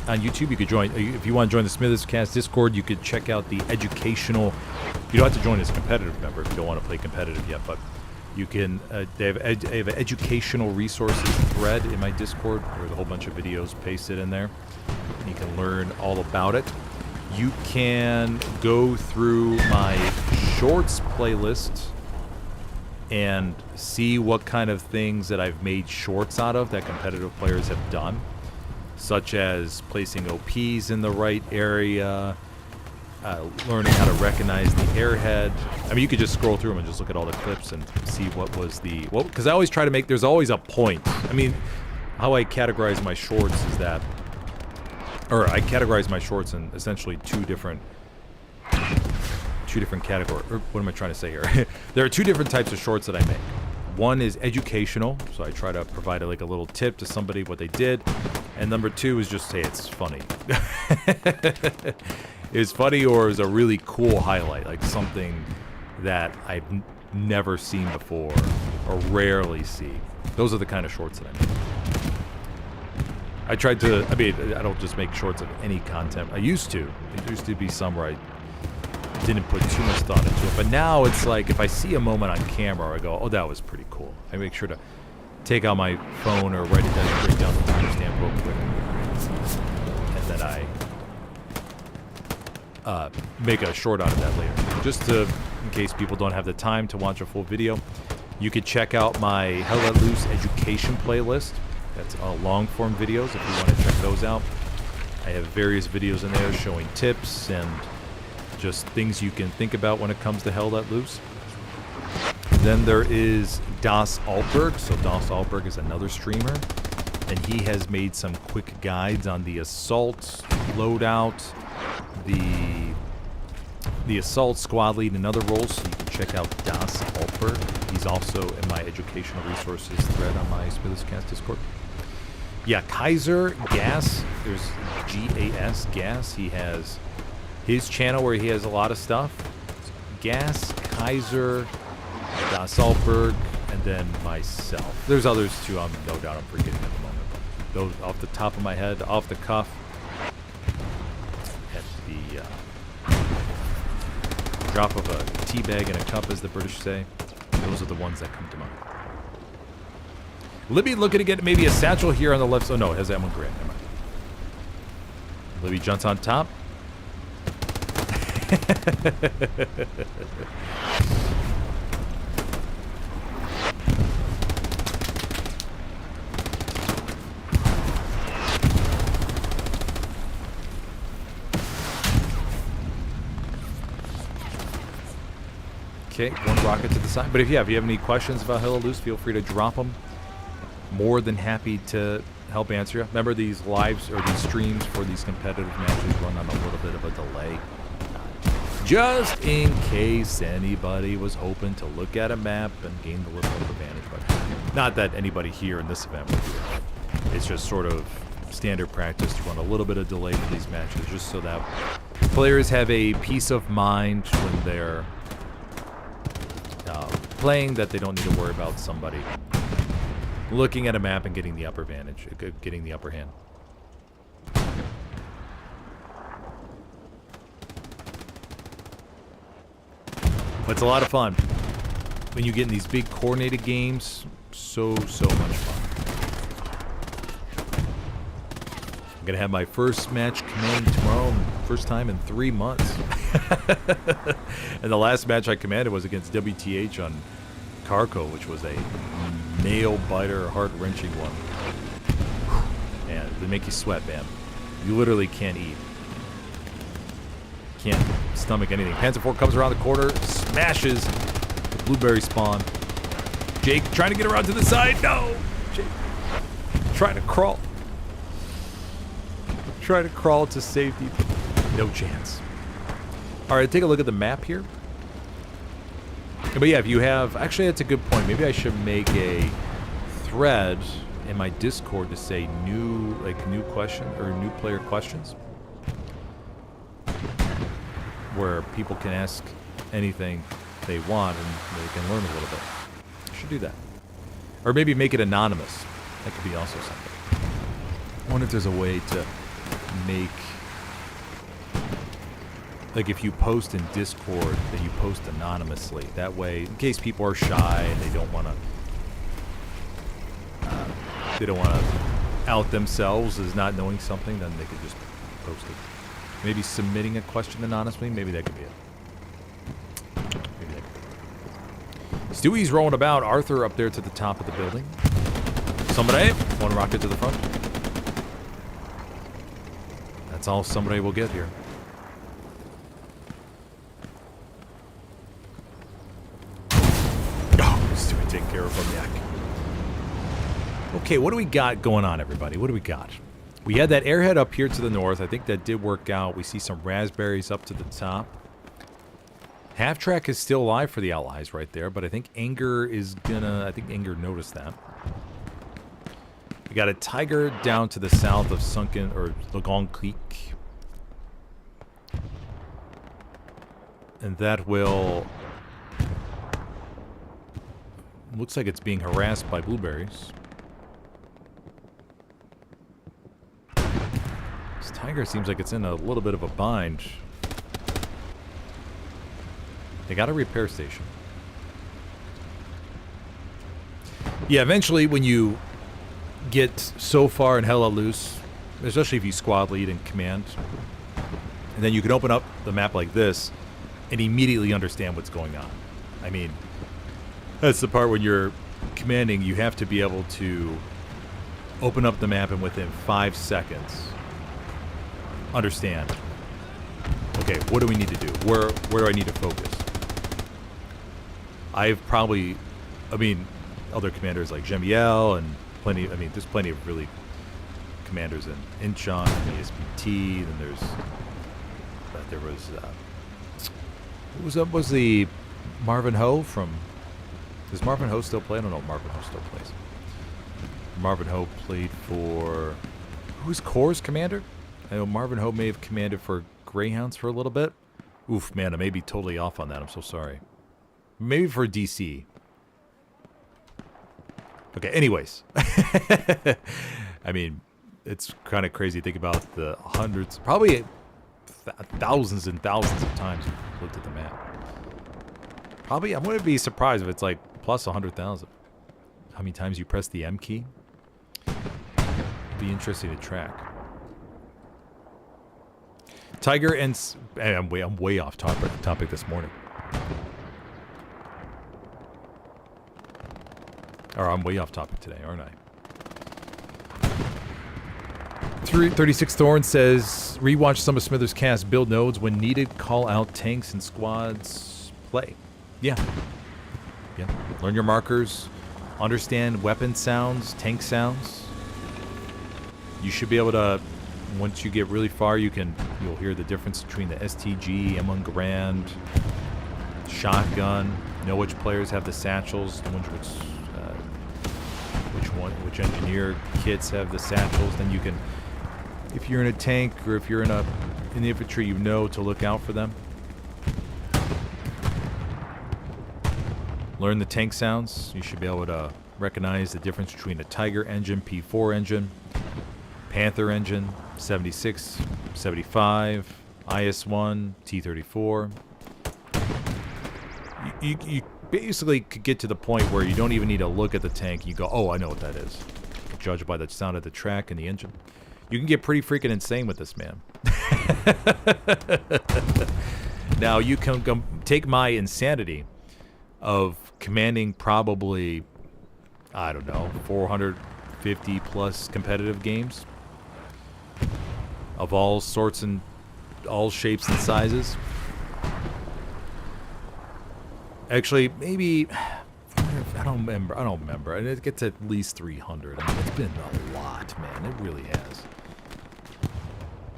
on YouTube. You could join, if you want to join the Smitherscast Discord, you could check out the educational, you don't have to join as a competitive member if you don't want to play competitive yet, but you can, they have an educational resources thread in my Discord. There's a whole bunch of videos pasted in there. And you can learn all about it. You can go through my shorts playlist and see what kind of things that I've made shorts out of that competitive players have done, such as placing OPs in the right area, learning how to recognize the airhead. I mean, you could just scroll through them and just look at all the clips and see what was the... Well, because I always try to make... There's always a point. I mean, how I categorize my shorts is that... Or I categorize my shorts in essentially two different categories. Or what am I trying to say here? There are two different types of shorts that I make. One is educational, so I try to provide like a little tip to somebody what they did. And number two is just say it's funny. It's funny or is a really cool highlight, like something that I've never seen before or rarely see. Those are the kind of shorts that I make. I tried to, I mean, I don't just make shorts of any content. I used to. It used to be some where I didn't put too much thought into it. But now it's like, if I see a moment on camera, I go, oh, that was pretty cool. I make sure to take out my phone or write it down and break down the timestamp real quick. And then I make a short out of that later. Just to, in case people don't have the time to watch a full video, you could check out my Hell Let Loose education playlist. That's long-form videos if you want to check those out. I have various videos in there showing tips and just things you can think about when it comes to Hell Let Loose. Then there is Das Alberg. So Das Alberg is another streamer, and he has made some quick guides on the assault loadout, the assault squad lead, and other roles. So you can check out Das Alberg. He's also in my educational resources thread on my Smitherscast Discord. Yeah, Kaiser Gas. There's GAS Gas. He has his channel where he has a lot of stuff. Gas, Kaiser, Das Alberg, and then myself. There's others too. I'm no doubt I'm forgetting at the moment. Those off the top of my head, off the cuff, at the drop of a tea bag in a cup, as the British say. Those are the ones that come to mind. Libby looking to get maybe a satchel here on the left. Oh, no, it has that one grand. Never mind. Libby jumps on top. Okay, one rocket to the side. But if you have any questions about Helios, feel free to drop them. More than happy to help answer you. Remember, these lives or these streams for these competitive matches run on a little bit of a delay. Just in case anybody was hoping to look at a map and gain the little bit of advantage. But not that anybody here in this event would do it. It's just sort of standard practice to run a little bit of delay for these matches, just so that players have a peace of mind when they're playing, that they don't need to worry about somebody looking at a map and getting the upper advantage, getting the upper hand. But it's a lot of fun when you get in these big coordinated games. So much fun. I'm gonna have my first match commanding tomorrow, first time in 3 months. And the last match I commanded was against WTH on Carco, which was a nail biter, heart-wrenching one. Man, they make you sweat, man. You literally can't eat. Can't stomach anything. Panzer IV comes around the corner, smashes the blueberry spawn. Jake trying to get around to the side. No! Jake trying to crawl. Try to crawl to safety. No chance. All right, take a look at the map here. But yeah, if you have... Actually, that's a good point. Maybe I should make a thread in my Discord to say new question or new player questions, where people can ask anything they want and they can learn a little bit. I should do that. Or maybe make it anonymous. That could be also something. I wonder if there's a way to make, like, if you post in Discord, that you post anonymously. That way, in case people are shy and they don't want to out themselves as not knowing something, then they could just post it. Maybe submitting a question anonymously. Maybe that could be it. Maybe that could be it. Stewie's rolling about. Arthur up there to the top of the building. Somebody, one rocket to the front. That's all somebody will get here. Oh, Stewie taking care of Yak. Okay, what do we got going on, everybody? What do we got? We had that airhead up here to the north. I think that did work out. We see some raspberries up to the top. Half track is still alive for the Allies right there, but I think Anger is gonna... I think Anger noticed that. We got a Tiger down to the south of Sunken, or Lagon Creek. And that will... Looks like it's being harassed by blueberries. This Tiger seems like it's in a little bit of a bind. They got a repair station. Yeah, eventually when you get so far in Hella Loose, especially if you squad lead and command, and then you can open up the map like this and immediately understand what's going on. I mean, that's the part when you're commanding, you have to be able to open up the map and within 5 seconds understand, okay, what do we need to do? Where do I need to focus? I've probably, I mean, other commanders like Jemiel and plenty, I mean, there's plenty of really commanders in Incheon and ASBT, and there was the Marvin Ho from, does Marvin Ho still play? I don't know if Marvin Ho still plays. Marvin Ho played for, who's Corps commander? I know Marvin Ho may have commanded for Greyhounds for a little bit. Oof, man, I may be totally off on that. I'm so sorry. Maybe for DC. Okay, anyways. I mean, it's kind of crazy to think about the hundreds, probably thousands and thousands of times I've looked at the map. Probably, I'm going to be surprised if it's like plus 100,000. How many times you press the M key? Be interesting to track. Tiger and I'm way off topic this morning. Or I'm way off topic today, aren't I? 36 Thorn says, rewatch some of Smithers' cast, build nodes when needed, call out tanks and squads, play. Yeah. Yeah. Learn your markers, understand weapon sounds, tank sounds. You should be able to, once you get really far, you'll hear the difference between the STG, M1 Garand, shotgun, know which players have the satchels, which engineer kits have the satchels. Then you can, if you're in a tank or if you're in the infantry, you know to look out for them. Learn the tank sounds. You should be able to recognize the difference between a Tiger engine, P4 engine, Panther engine, 76, 75, IS-1, T-34. You basically could get to the point where you don't even need to look at the tank. You go, oh, I know what that is. Judge by the sound of the track and the engine. You can get pretty freaking insane with this, man. Now, you can take my insanity of commanding probably, I don't know, 450 plus competitive games of all sorts and all shapes and sizes. Actually, maybe I don't remember. And it gets at least 300. I mean, it's been a lot, man. It really has.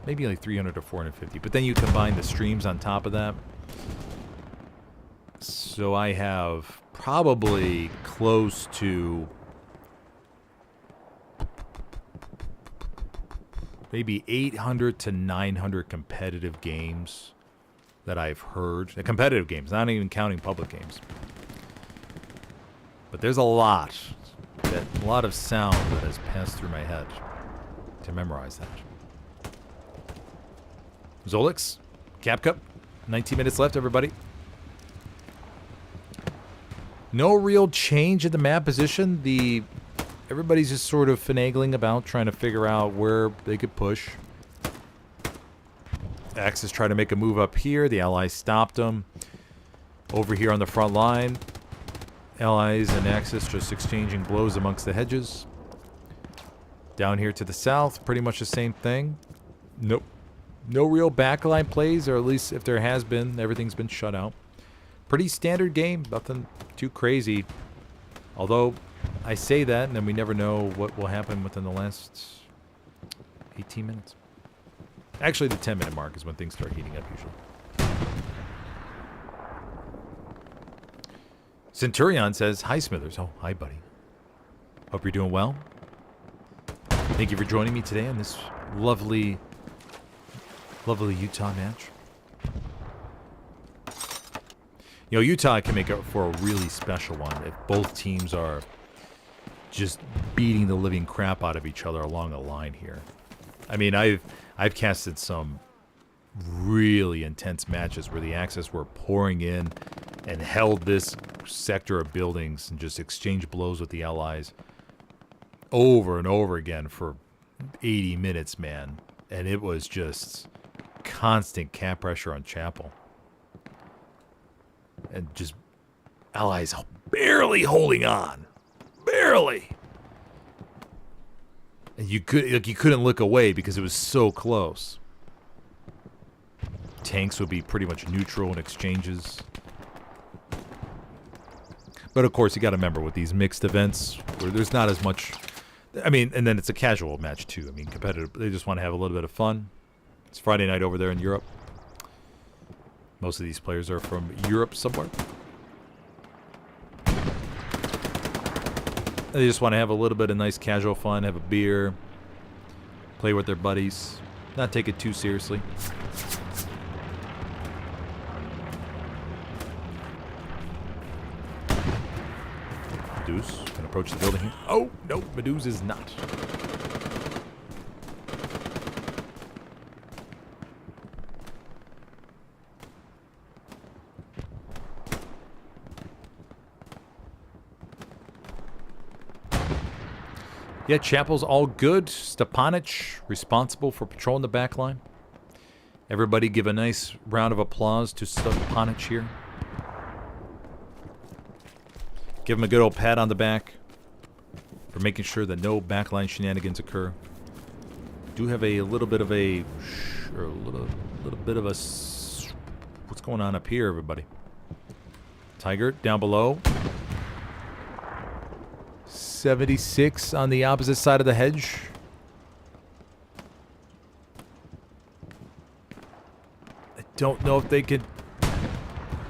Maybe like 300 to 450. But then you combine the streams on top of that. So I have probably close to maybe 800 to 900 competitive games that I've heard. Competitive games, not even counting public games. But there's a lot of sound that has passed through my head to memorize that. Zolix, Cap Cup, 19 minutes left, everybody. No real change in the map position. Everybody's just sort of finagling about, trying to figure out where they could push. Axis tried to make a move up here. The Allies stopped them. Over here on the front line, Allies and Axis just exchanging blows amongst the hedges. Down here to the south, pretty much the same thing. Nope. No real backline plays, or at least if there has been, everything's been shut out. Pretty standard game, nothing too crazy. Although, I say that, and then we never know what will happen within the last 18 minutes. Actually, the 10-minute mark is when things start heating up, usually. Centurion says, hi, Smithers. Oh, hi, buddy. Hope you're doing well. Thank you for joining me today on this lovely Utah match. You know, Utah can make it for a really special one if both teams are just beating the living crap out of each other along the line here. I mean, I've casted some really intense matches where the Axis were pouring in and held this sector of buildings and just exchanged blows with the Allies over and over again for 80 minutes, man. And it was just constant cap pressure on Chapel. And just Allies barely holding on. Barely. And you couldn't look away because it was so close. Tanks would be pretty much neutral in exchanges. But of course, you got to remember with these mixed events where there's not as much. I mean, and then it's a casual match too. I mean, competitive. They just want to have a little bit of fun. It's Friday night over there in Europe. Most of these players are from Europe somewhere. They just want to have a little bit of nice casual fun, have a beer, play with their buddies, not take it too seriously. Meduse can approach the building here. Oh, no, Meduse is not. Yeah, Chapel's all good. Stepanich responsible for patrolling the back line. Everybody give a nice round of applause to Stepanich here. Give him a good old pat on the back for making sure that no backline shenanigans occur. Do have a little bit of a what's going on up here, everybody? Tiger down below. 76 on the opposite side of the hedge. I don't know if they could.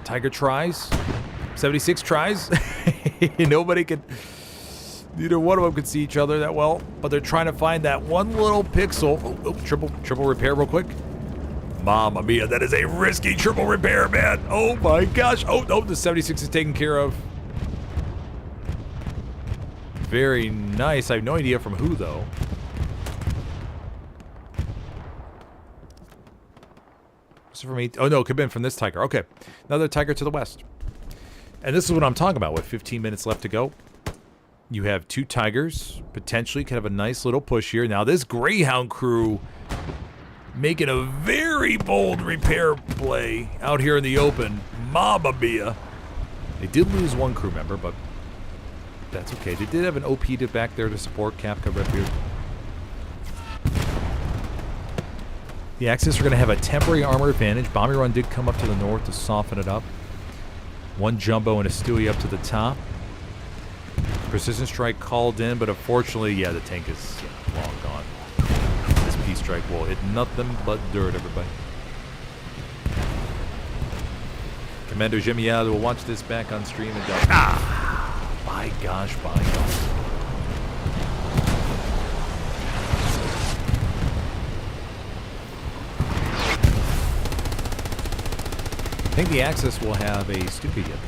Tiger tries. 76 tries. Nobody could. Neither one of them could see each other that well, but they're trying to find that one little pixel. Triple repair real quick. Mamma mia, that is a risky triple repair, man. Oh my gosh. Oh, no, the 76 is taken care of. Very nice. I have no idea from who, though. Was it from me? Oh, no, it could have been from this Tiger. Okay. Another Tiger to the west. And this is what I'm talking about with 15 minutes left to go. You have two Tigers. Potentially could have a nice little push here. Now, this Greyhound crew making a very bold repair play out here in the open. Mamma mia. They did lose one crew member, but that's okay. They did have an OP to back there to support Kapka right here. The Axis are going to have a temporary armor advantage. Bombing Run did come up to the north to soften it up. One Jumbo and a Stewie up to the top. Precision Strike called in, but unfortunately, yeah, the tank is long gone. This P-Strike will hit nothing but dirt, everybody. Commander Gemiad will watch this back on stream and go, by gosh, by gosh. I think the Axis will have a stupid yet.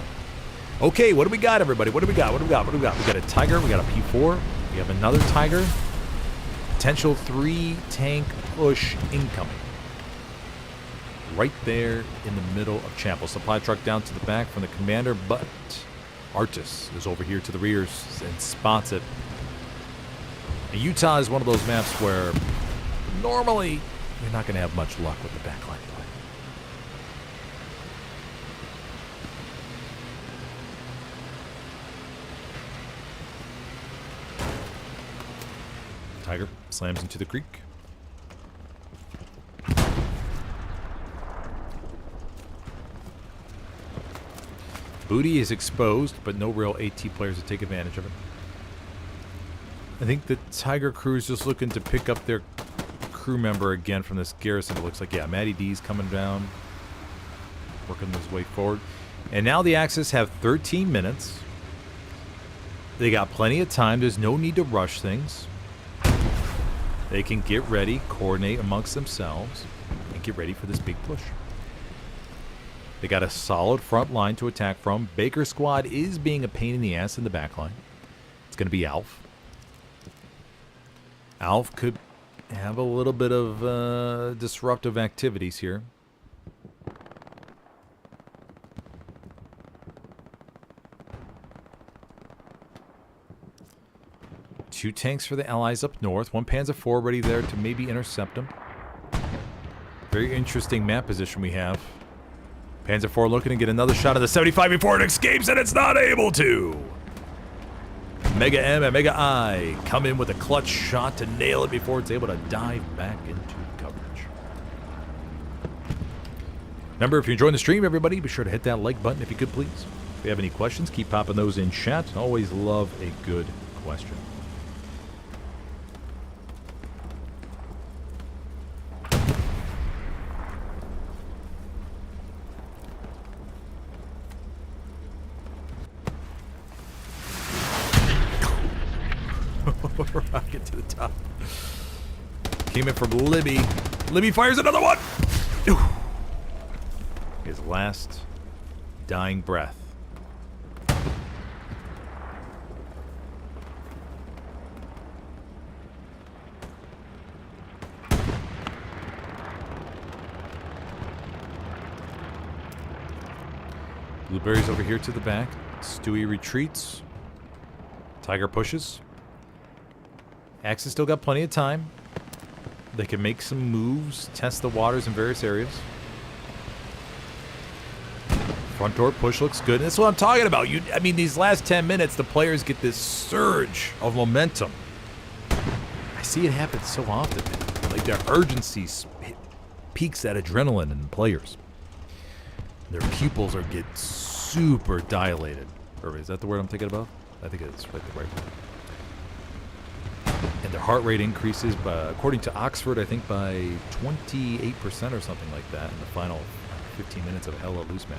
Okay, what do we got, everybody? What do we got? We got a Tiger, we got a P4, we have another Tiger. Potential 3-tank push incoming. Right there in the middle of Chapel. Supply truck down to the back from the commander, but Artis is over here to the rears and spots it. And Utah is one of those maps where normally you're not going to have much luck with the backline play. Tiger slams into the creek. Booty is exposed, but no real AT players to take advantage of it. I think the Tiger crew is just looking to pick up their crew member again from this garrison. It looks like, yeah, Matty D's coming down, working his way forward. And now the Axis have 13 minutes. They got plenty of time. There's no need to rush things. They can get ready, coordinate amongst themselves, and get ready for this big push. They got a solid front line to attack from. Baker's squad is being a pain in the ass in the back line. It's going to be Alf. Alf could have a little bit of disruptive activities here. Two tanks for the Allies up north. One Panzer IV ready there to maybe intercept them. Very interesting map position we have. Panzer IV looking to get another shot of the 75 before it escapes, and it's not able to. Mega M and Mega I come in with a clutch shot to nail it before it's able to dive back into coverage. Remember, if you're enjoying the stream, everybody, be sure to hit that like button if you could, please. If you have any questions, keep popping those in chat. Always love a good question. Rocket to the top. Came in from Libby. Libby fires another one! His last dying breath. Blueberry's over here to the back. Stewie retreats. Tiger pushes. Axis still got plenty of time. They can make some moves, test the waters in various areas. Front door push looks good. And that's what I'm talking about. I mean, these last 10 minutes, the players get this surge of momentum. I see it happen so often, man. Like, their urgency peaks that adrenaline in the players. Their pupils get super dilated. Or is that the word I'm thinking about? I think it's right the right word. And their heart rate increases, by, according to Oxford, I think by 28% or something like that in the final 15 minutes of a hell of a loose match.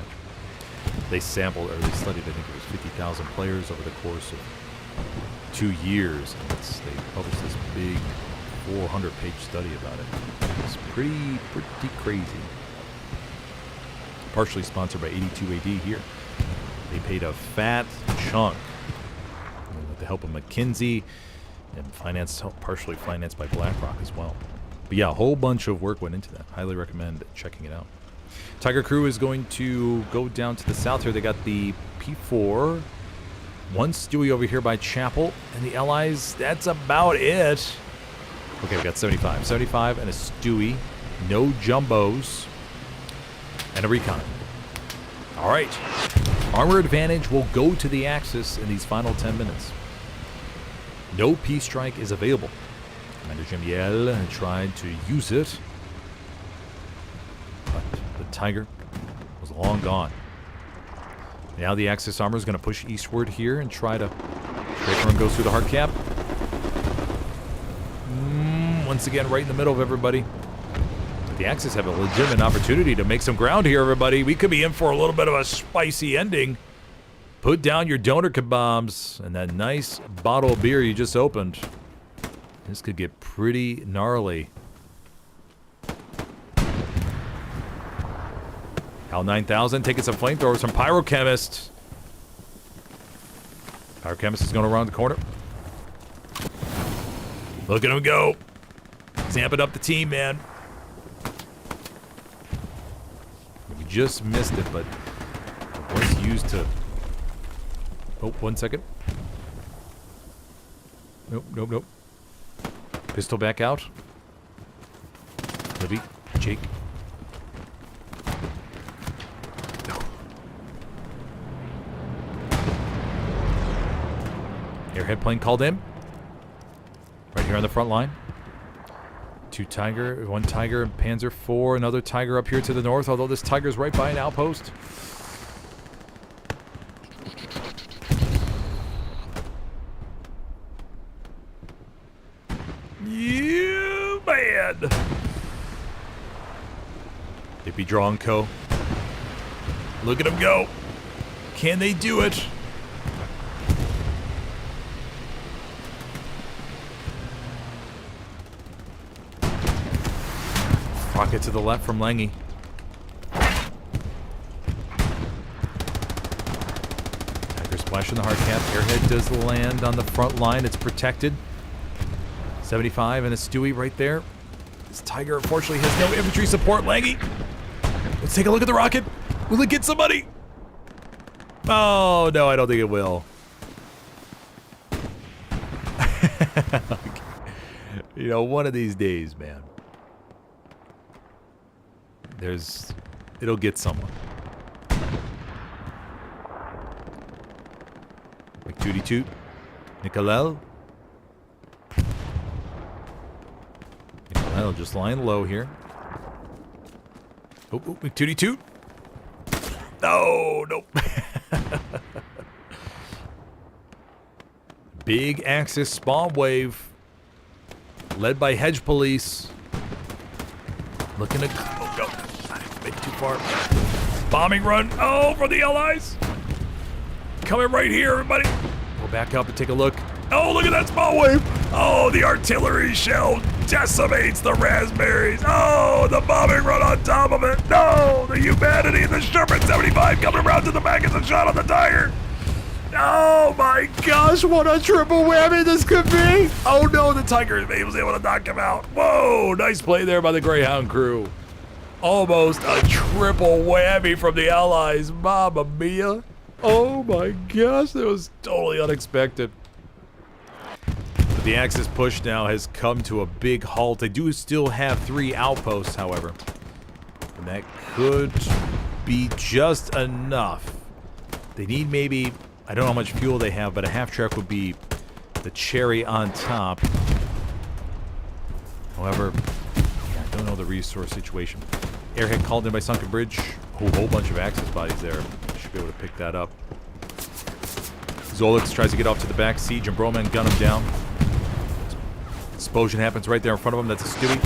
They sampled, or they studied, I think it was 50,000 players over the course of 2 years. And they published this big 400-page study about it. It's pretty crazy. Partially sponsored by 82 AD here. They paid a fat chunk with the help of McKinsey and partially financed by BlackRock as well. But yeah, a whole bunch of work went into that. Highly recommend checking it out. Tiger Crew is going to go down to the south here. They got the P4. One Stewie over here by Chapel. And the Allies, that's about it. Okay, we got 75. 75 and a Stewie. No jumbos. And a recon. All right. Armor advantage will go to the Axis in these final 10 minutes. No Peace Strike is available. Commander Jemiel tried to use it. But the Tiger was long gone. Now the Axis armor is going to push eastward here and try to... Straight run goes through the hard cap. Once again, right in the middle of everybody. The Axis have a legitimate opportunity to make some ground here, everybody. We could be in for a little bit of a spicy ending. Put down your donor kebabs and that nice bottle of beer you just opened. This could get pretty gnarly. Hal 9000 taking some flamethrowers from Pyrochemist. Pyrochemist is going around the corner. Look at him go. He's amping up the team, man. We just missed it, but it was used to... Oh, 1 second. Nope. Pistol back out. Libby, Jake. No. Airhead plane called in. Right here on the front line. One Tiger, Panzer IV, another Tiger up here to the north, although this Tiger's right by an outpost. You man! Hippie Draw & Co. Look at them go. Can they do it? Rocket to the left from Lange. Tiger splash in the hard cap. Airhead does land on the front line. It's protected. 75 and a Stewie right there. This Tiger unfortunately has no infantry support. Lange. Let's take a look at the rocket. Will it get somebody? Oh, no, I don't think it will. You know, one of these days, man. It'll get someone. McTooty Toot. Nicolel. Nicolel just lying low here. Oh, McTooty Toot. No, nope. Big Axis spawn wave. Led by Hedge Police. Looking to... Oh, no. Maybe too far. Bombing run. Oh, for the Allies. Coming right here, everybody. We'll back up and take a look. Oh, look at that spawn wave. Oh, the artillery shell decimates the raspberries. Oh, the bombing run on top of it. No, the humanity and the Sherman 75 coming around to the back as a shot on the Tiger. Oh my gosh, what a triple whammy this could be. Oh no, the Tiger was able to knock him out. Whoa, nice play there by the Greyhound crew. Almost a triple whammy from the Allies. Mamma mia. Oh my gosh, that was totally unexpected. The Axis push now has come to a big halt. They do still have 3 outposts, however. And that could be just enough. They need maybe, I don't know how much fuel they have, but a half track would be the cherry on top. However, yeah, I don't know the resource situation. Airhead called in by Sunken Bridge. A whole bunch of Axis bodies there. Should be able to pick that up. Zolix tries to get off to the back. Siege and Broman gun him down. Explosion happens right there in front of him. That's a Stewie.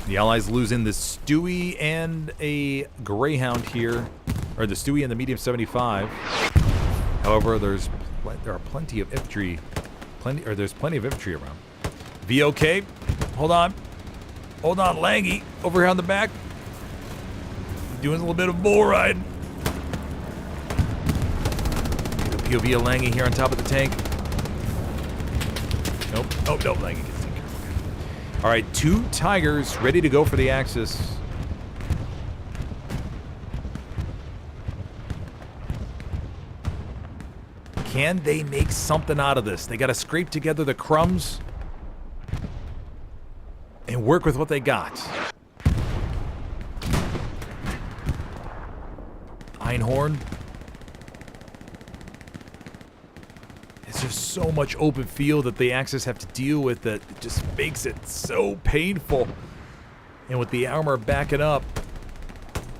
The Allies losing the Stewie and a Greyhound here. Or the Stewie and the medium 75. However, there are plenty of infantry. There's plenty of infantry around. VOK. Hold on. Hold on, Langy. Over here on the back. Doing a little bit of bull riding. The POV of Langy here on top of the tank. Nope. Oh, no. Langy gets taken care of. All right, 2 Tigers ready to go for the Axis. Can they make something out of this? They got to scrape together the crumbs and work with what they got. Einhorn. It's just so much open field that the Axis have to deal with that it just makes it so painful. And with the armor backing up,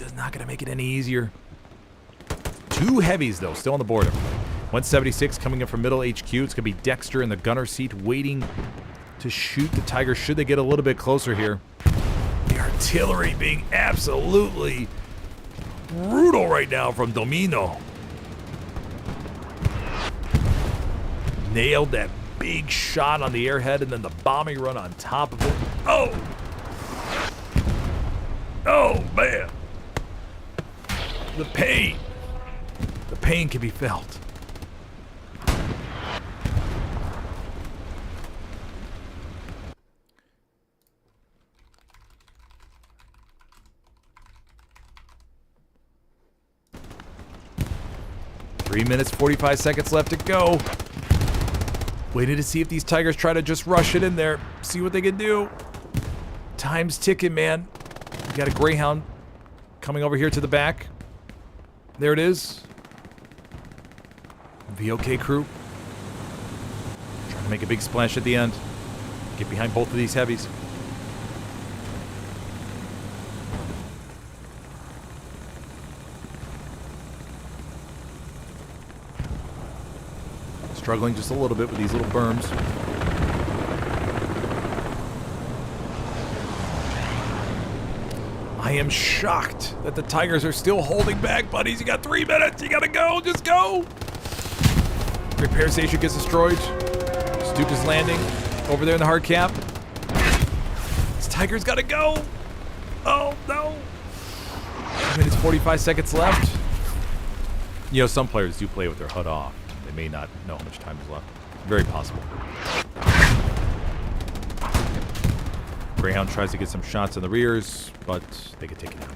it's not going to make it any easier. 2 heavies, though, still on the border. 176 coming in from middle HQ. It's going to be Dexter in the gunner seat waiting to shoot the Tigers should they get a little bit closer here. The artillery being absolutely brutal right now from Domino. Nailed that big shot on the airhead and then the bombing run on top of it. Oh! Oh, man. The pain. The pain can be felt. Three minutes, 45 seconds left to go. Waiting to see if these Tigers try to just rush it in there. See what they can do. Time's ticking, man. We got a Greyhound coming over here to the back. There it is. VOK crew. Trying to make a big splash at the end. Get behind both of these heavies. Struggling just a little bit with these little berms. I am shocked that the Tigers are still holding back, buddies. You got 3 minutes. You gotta go. Just go. Repair station gets destroyed. Stuke is landing over there in the hard cap. This Tigers gotta go. Oh, no. 2 minutes, 45 seconds left. You know, some players do play with their HUD off. They may not know how much time is left. Very possible. Greyhound tries to get some shots in the rears, but they get taken out.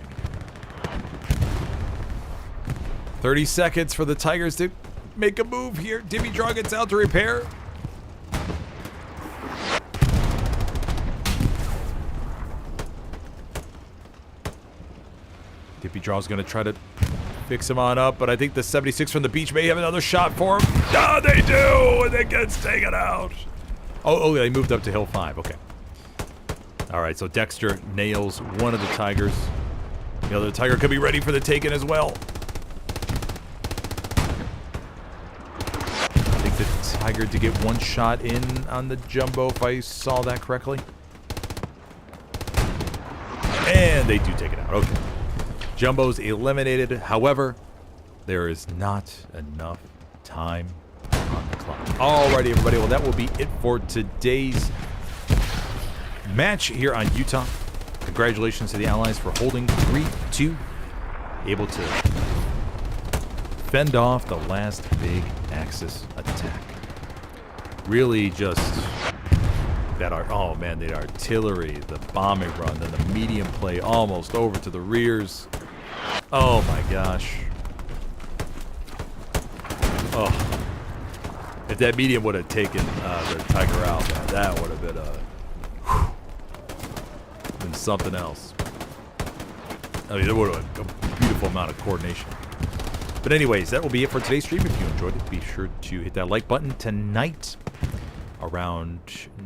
30 seconds for the Tigers to make a move here. Dimmy Draw gets out to repair. Dippy Draw's going to try to fix him on up, but I think the 76 from the beach may have another shot for him. Ah, they do, and it gets taken out. Oh, they moved up to Hill 5. Okay. All right, so Dexter nails one of the Tigers. The other Tiger could be ready for the taken as well. I think the Tiger did get one shot in on the Jumbo, if I saw that correctly. And they do take it out. Okay. Jumbo's eliminated. However, there is not enough time on the clock. Alrighty, everybody. Well, that will be it for today's match here on Utah. Congratulations to the Allies for holding 3-2. Able to fend off the last big Axis attack. Really just that oh man, the artillery, the bombing run, then the medium play almost over to the rears. Oh my gosh. Oh. If that medium would have taken the Tiger out, man, that would have been something else. I mean, there would have been a beautiful amount of coordination. But anyways, that will be it for today's stream. If you enjoyed it, be sure to hit that like button. Tonight, around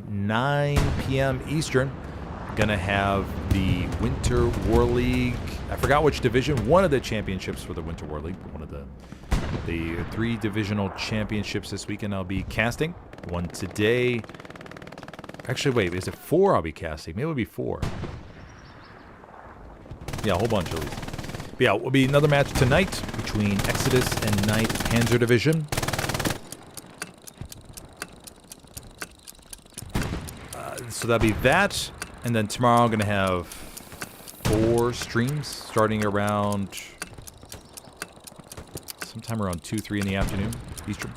9 p.m. Eastern, gonna have the Winter War League. I forgot which division. One of the championships for the Winter War League. One of the 3 divisional championships this weekend. I'll be casting. One today. Actually, wait. Is it 4 I'll be casting? Maybe it'll be 4. Yeah, a whole bunch at least. But yeah, it will be another match tonight between Exodus and Knight Panzer Division. So that'll be that. And then tomorrow I'm going to have 4 streams starting around sometime around 2, 3 in the afternoon Eastern.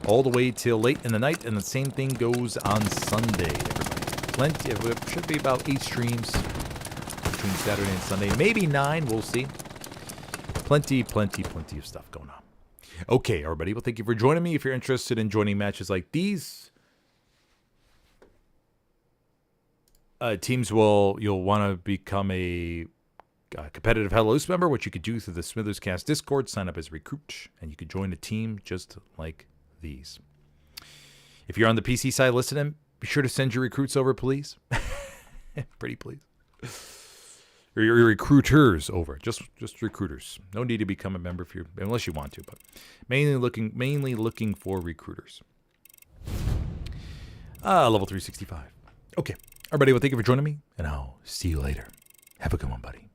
All the way till late in the night. And the same thing goes on Sunday, everybody. Plenty. It should be about 8 streams between Saturday and Sunday. Maybe 9. We'll see. Plenty of stuff going on. Okay, everybody. Well, thank you for joining me. If you're interested in joining matches like these, teams you'll want to become a competitive Helios member, which you could do through the Smitherscast Discord. Sign up as a recruit, and you could join a team just like these. If you're on the PC side listening, be sure to send your recruits over, please. Pretty please. Or your recruiters over. Just recruiters. No need to become a member if you're, unless you want to, but mainly looking for recruiters. Level 365. Okay. Everybody, well, thank you for joining me, and I'll see you later. Have a good one, buddy.